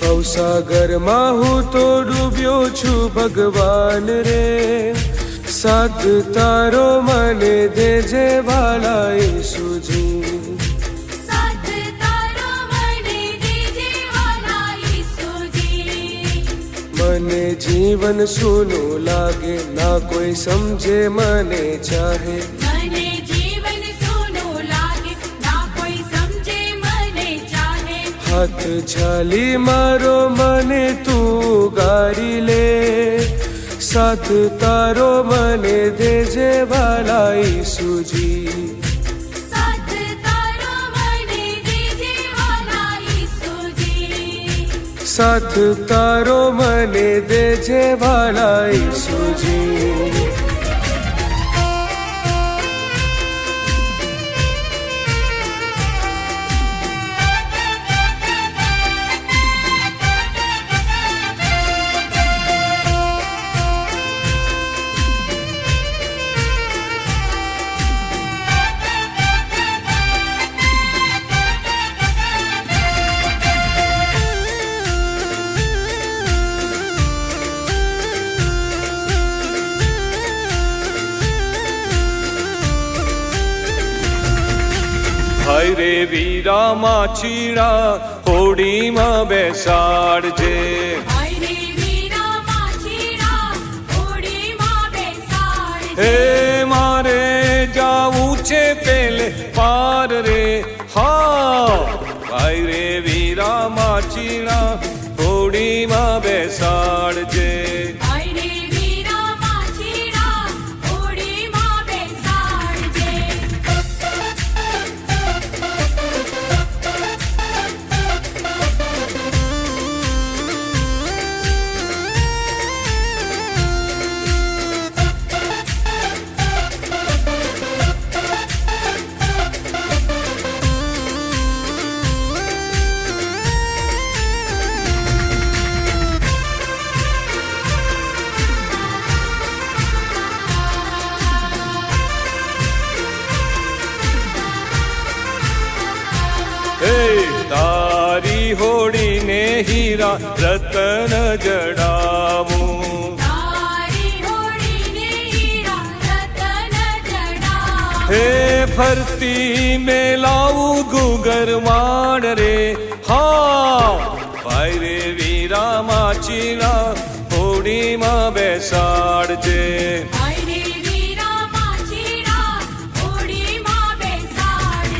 ભવસાગરમાં હું તો ડૂબ્યો છું ભગવાન રે, સાથ તારો મને દેજે વાલા ઈસુજી. મને જીવન સૂનું લાગે, ના કોઈ સમજે મને ચાહે. હાથ ઝાલી મારો મને તું ગારી લે, સાથ તારો મને દેજે વાલા ઈસુજી साथ तारो मने दीजे वाला ईसुजी साथ तारो મને દેજે વાલા ઈસુજી હાય રે વીરા માછીડા હોડીમાં બેસાડજે हाय रे वीरा माछीड़ा होड़ी मां बेसाड़ હે મારે જાવું છે પેલે પાર રે હા હાય રે વીરા માછીડા હોડીમાં બેસાડજે हाय रे वीरा माछीड़ा होड़ी मां बेसाड़ હે તારી હોડીને હીરા રતન જડાવું तारी होड़ी ने हीरा रतन जड़ा હે ફરતી મેલાવું ગુગર માડ રે હા ભાઈ રે વીરા માછીલા હોડીમાં બેસાડજે हाय रे वीरा माछीड़ा होड़ी मां बेसाड़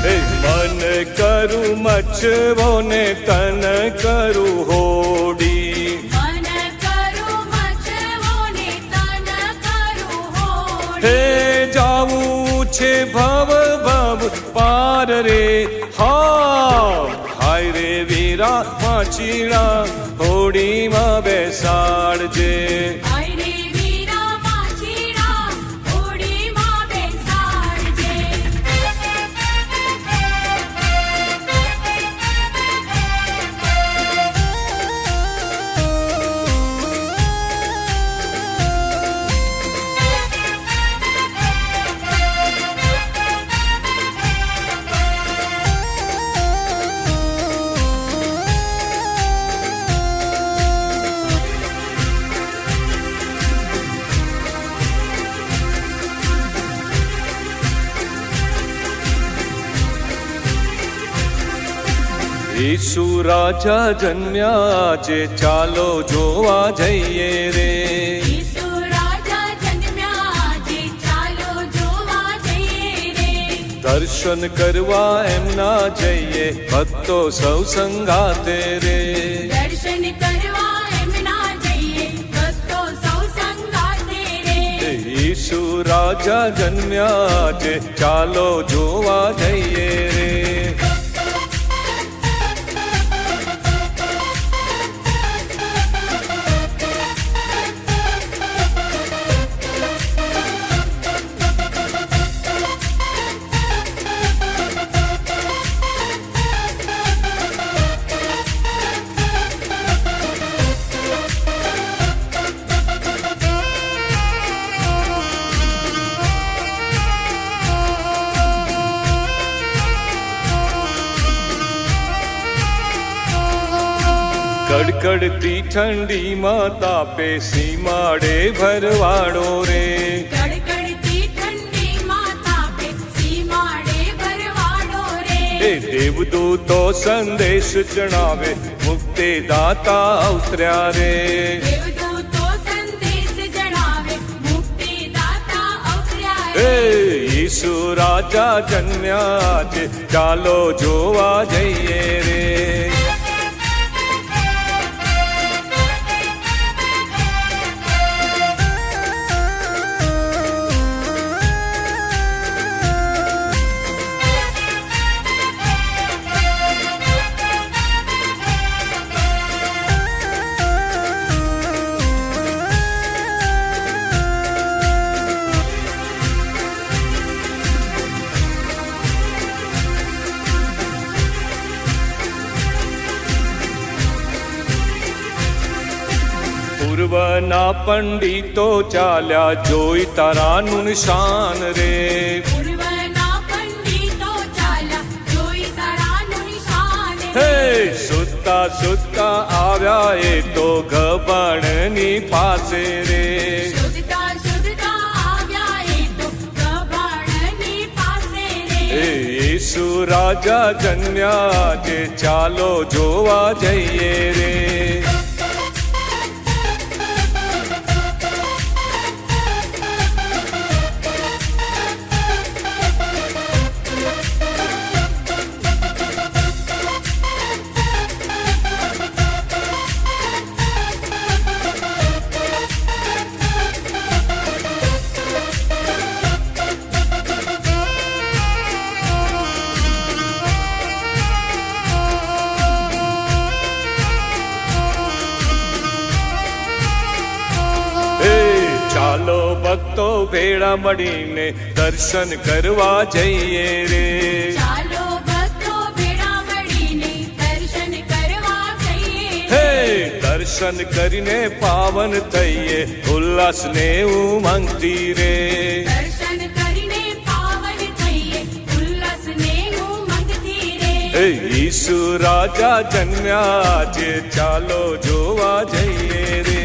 હે મન કરું મચવો ને તન કરું હોડી मन करू मचवो ने तन करू होड़ी હે જાવું છે ભવ ભવ પાર રે હા હાય રે વીરા માછીડા હોડીમાં બેસાડજે हाय रे वीरा माछीड़ा होड़ी मां बेसाड़ ઈસુ રાજા જન્મ્યા જે ચાલો જોવા જઈએ રે ઈસુ રાજા જન્મ્યા જે ચાલો જોવા જઈએ રે દર્શન કરવા એમના જઈએ ભક્તો સૌ સંગાતે રે દર્શન કરવા એમના જઈએ ભક્તો સૌ સંગાતે રે ઈસુ રાજા જન્મ્યા જે ચાલો જોવા જઈએ રે કડકડતી ઠંડીમાં તાપે સીમાડે ભરવાડો રે. કડકડતી ઠંડીમાં તાપે સીમાડે ભરવાડો રે. એ દેવદૂતો સંદેશ જણાવે મુક્તિ દાતા અવતર્યા રે. દેવદૂતો સંદેશ જણાવે મુક્તિ દાતા અવતર્યા રે. એ ઈસુ રાજા જન્મ્યા છે, ચાલો જોવા જઈએ રે. પૂર્વના પંડિતો ચાલ્યા જોઈ તારાનું નિશાન રે. પૂર્વના પંડિતો ચાલ્યા જોઈ તારાનું નિશાન રે. હે સુતા સુતા આવ્યા એ તો ગબણની પાસે રે. શુદ્ધતા શુદ્ધતા આવ્યા એ તો ગભાણની પાસે રે. એ ઈસુ રાજા જન્મ્યા છે, ચાલો જોવા જઈએ રે. ચાલો ભક્તો ભેળા મળીને દર્શન કરવા જઈએ રે. ચાલો ભક્તો ભેળા મળીને દર્શન કરવા જઈએ. હે દર્શન કરીને પાવન થઈએ, ઉલ્લાસને ઉમંગથી રે. દર્શન કરીને પાવન થઈએ, ઉલ્લાસને ઉમંગથી રે. હે ઈસુ રાજા જન્મ્યા છે, ચાલો જોવા જઈએ રે.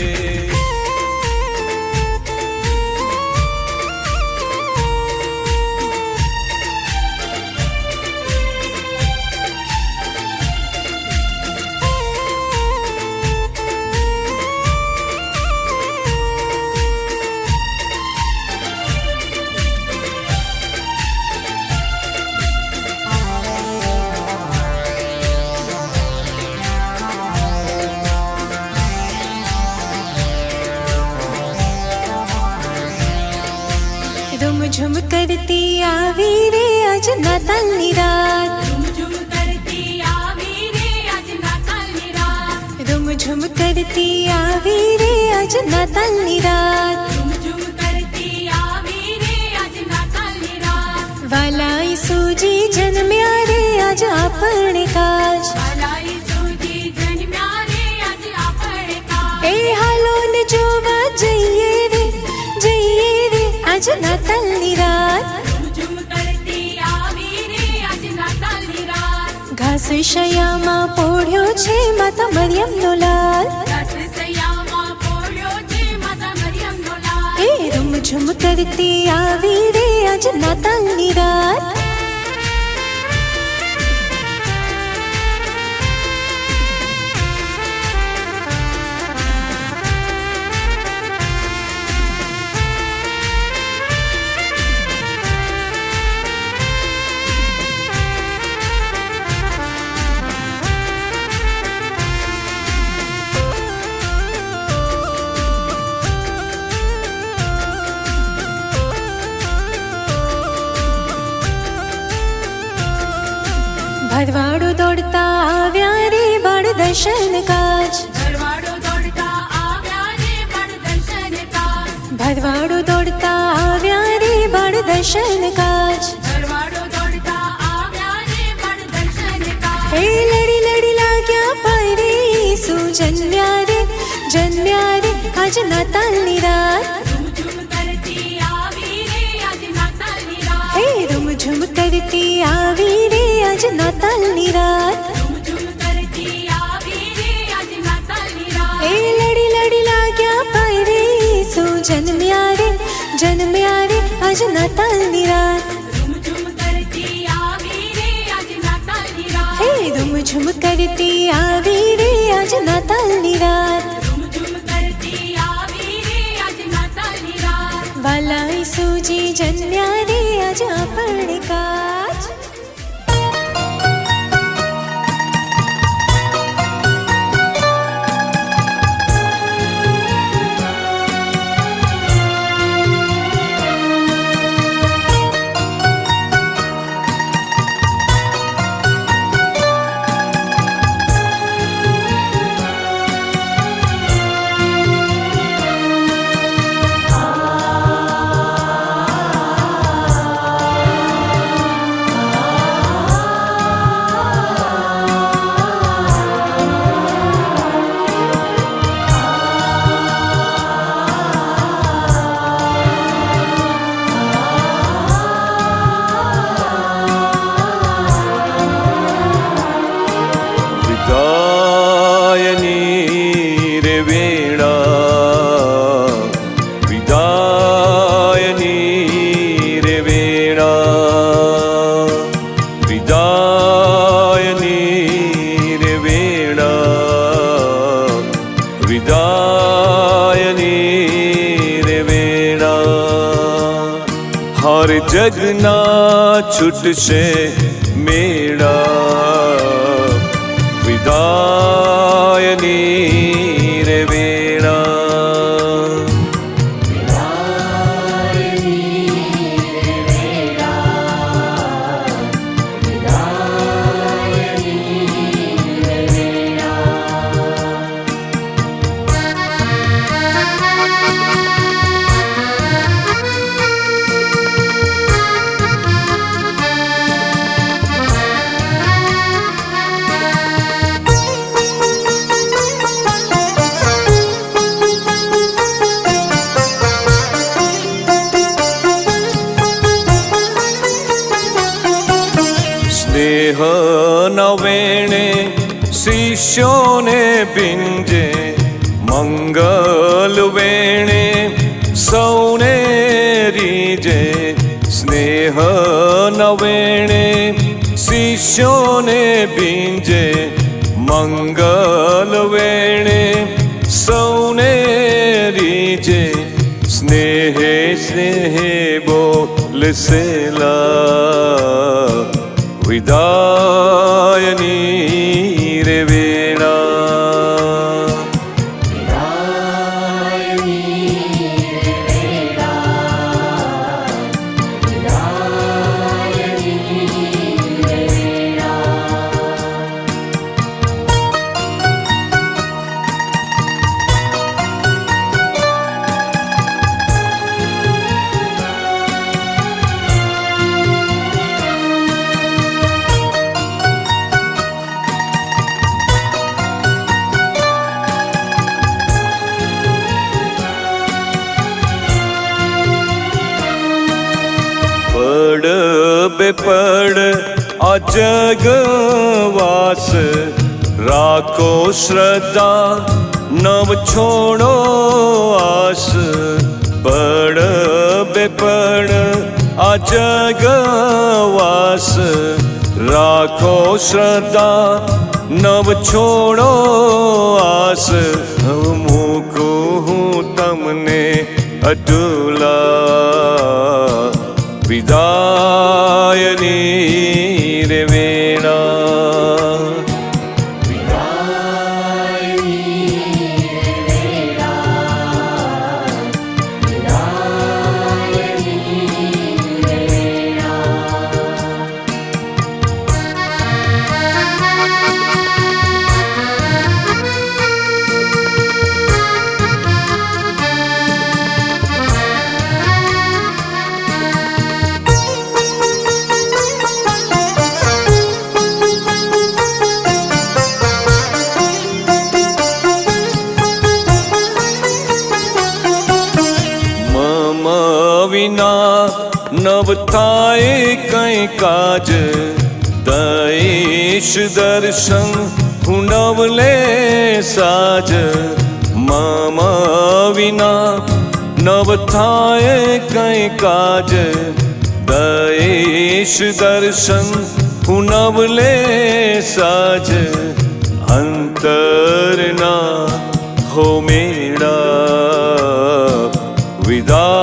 झुम करती आवी रे आज नातालनी रात. झुम करती आवी रे आज नातालनी रात. झुम करती आवी रे आज नातालनी रात. झुम करती आवी रे आज नातालनी रात. वाला ईसूजी जन्म्या रे आज આપણે કાજ. વાલા ઈસુજી જન્મ્યા રે आज આપણે કાજ. એ હાલો ને જોવા જઈએ રે, જઈએ રે आज नातालनी रात. झुम करती आवी रे आज नातालनी रात. घास शयाમાં પોળ્યો છે માતા મરિયમનો લાલ. ઘાસ શયામાં પોળ્યો છે માતા મરિયમનો લાલ. એ રૂમ ઝુમ કરતી આવી રે आज नातालनी रात. ભરવાડો દોડતા આવ્યા રે બાળ દર્શન કાજ. ભરવાડો દોડતા આવ્યા રે બાળ દર્શન કાજ. ભરવાડો દોડતા આવ્યા રે બાળ દર્શન કાજ. ભરવાડો દોડતા આવ્યા રે બાળ દર્શન કાજ. હે લડી લડી લાગ્યા પાયરે ઈસુ જન્મ્યા રે, જન્મ્યા રે આજ નાતાલની રાત. ઝુમ કરતી આવી રે આજ નાતાલની રાત. હે રૂમ ઝુમ કરતી આવી રે आज नातालनी रात. झुम करती आवी रे आज नातालनी જન્મ્યા રે આજ નાતાલની રાત હે ધૂમ કરતી આવી રે આજ નાતાલની રાત વાલા ઈસુજી જન્મ્યા રે આજ આપણે કાજ જગના છૂટશે મેળા વિદાયની રે વેળા સ્નેહ નવેણે શિષ્યોને પિંજે મંગલ વેણે સૌને રીજે સ્નેહ નવેણે શિષ્યોને પિંજે મંગલ વેણે સૌને રીજે સ્નેહે સ્નેહે બોલસેલા વિદાયની રે વેળા પડ બેપડ આ જગવાસ રાખો શ્રદ્ધા નવ છોડો આસ પડ બેપડ આ જગવાસ રાખો શ્રદ્ધા નવ છોડો આસ મૂકું હું તમને અતુલા વિદાયની રે વેળા વિના નવ થાય કઈ કાજ દઈશ દર્શન હું નવલે સાજ મમ વિના નવ થાય કઈ કાજ દઈશ દર્શન હું નવલે સાજ અંતરના હો મેળા વિદા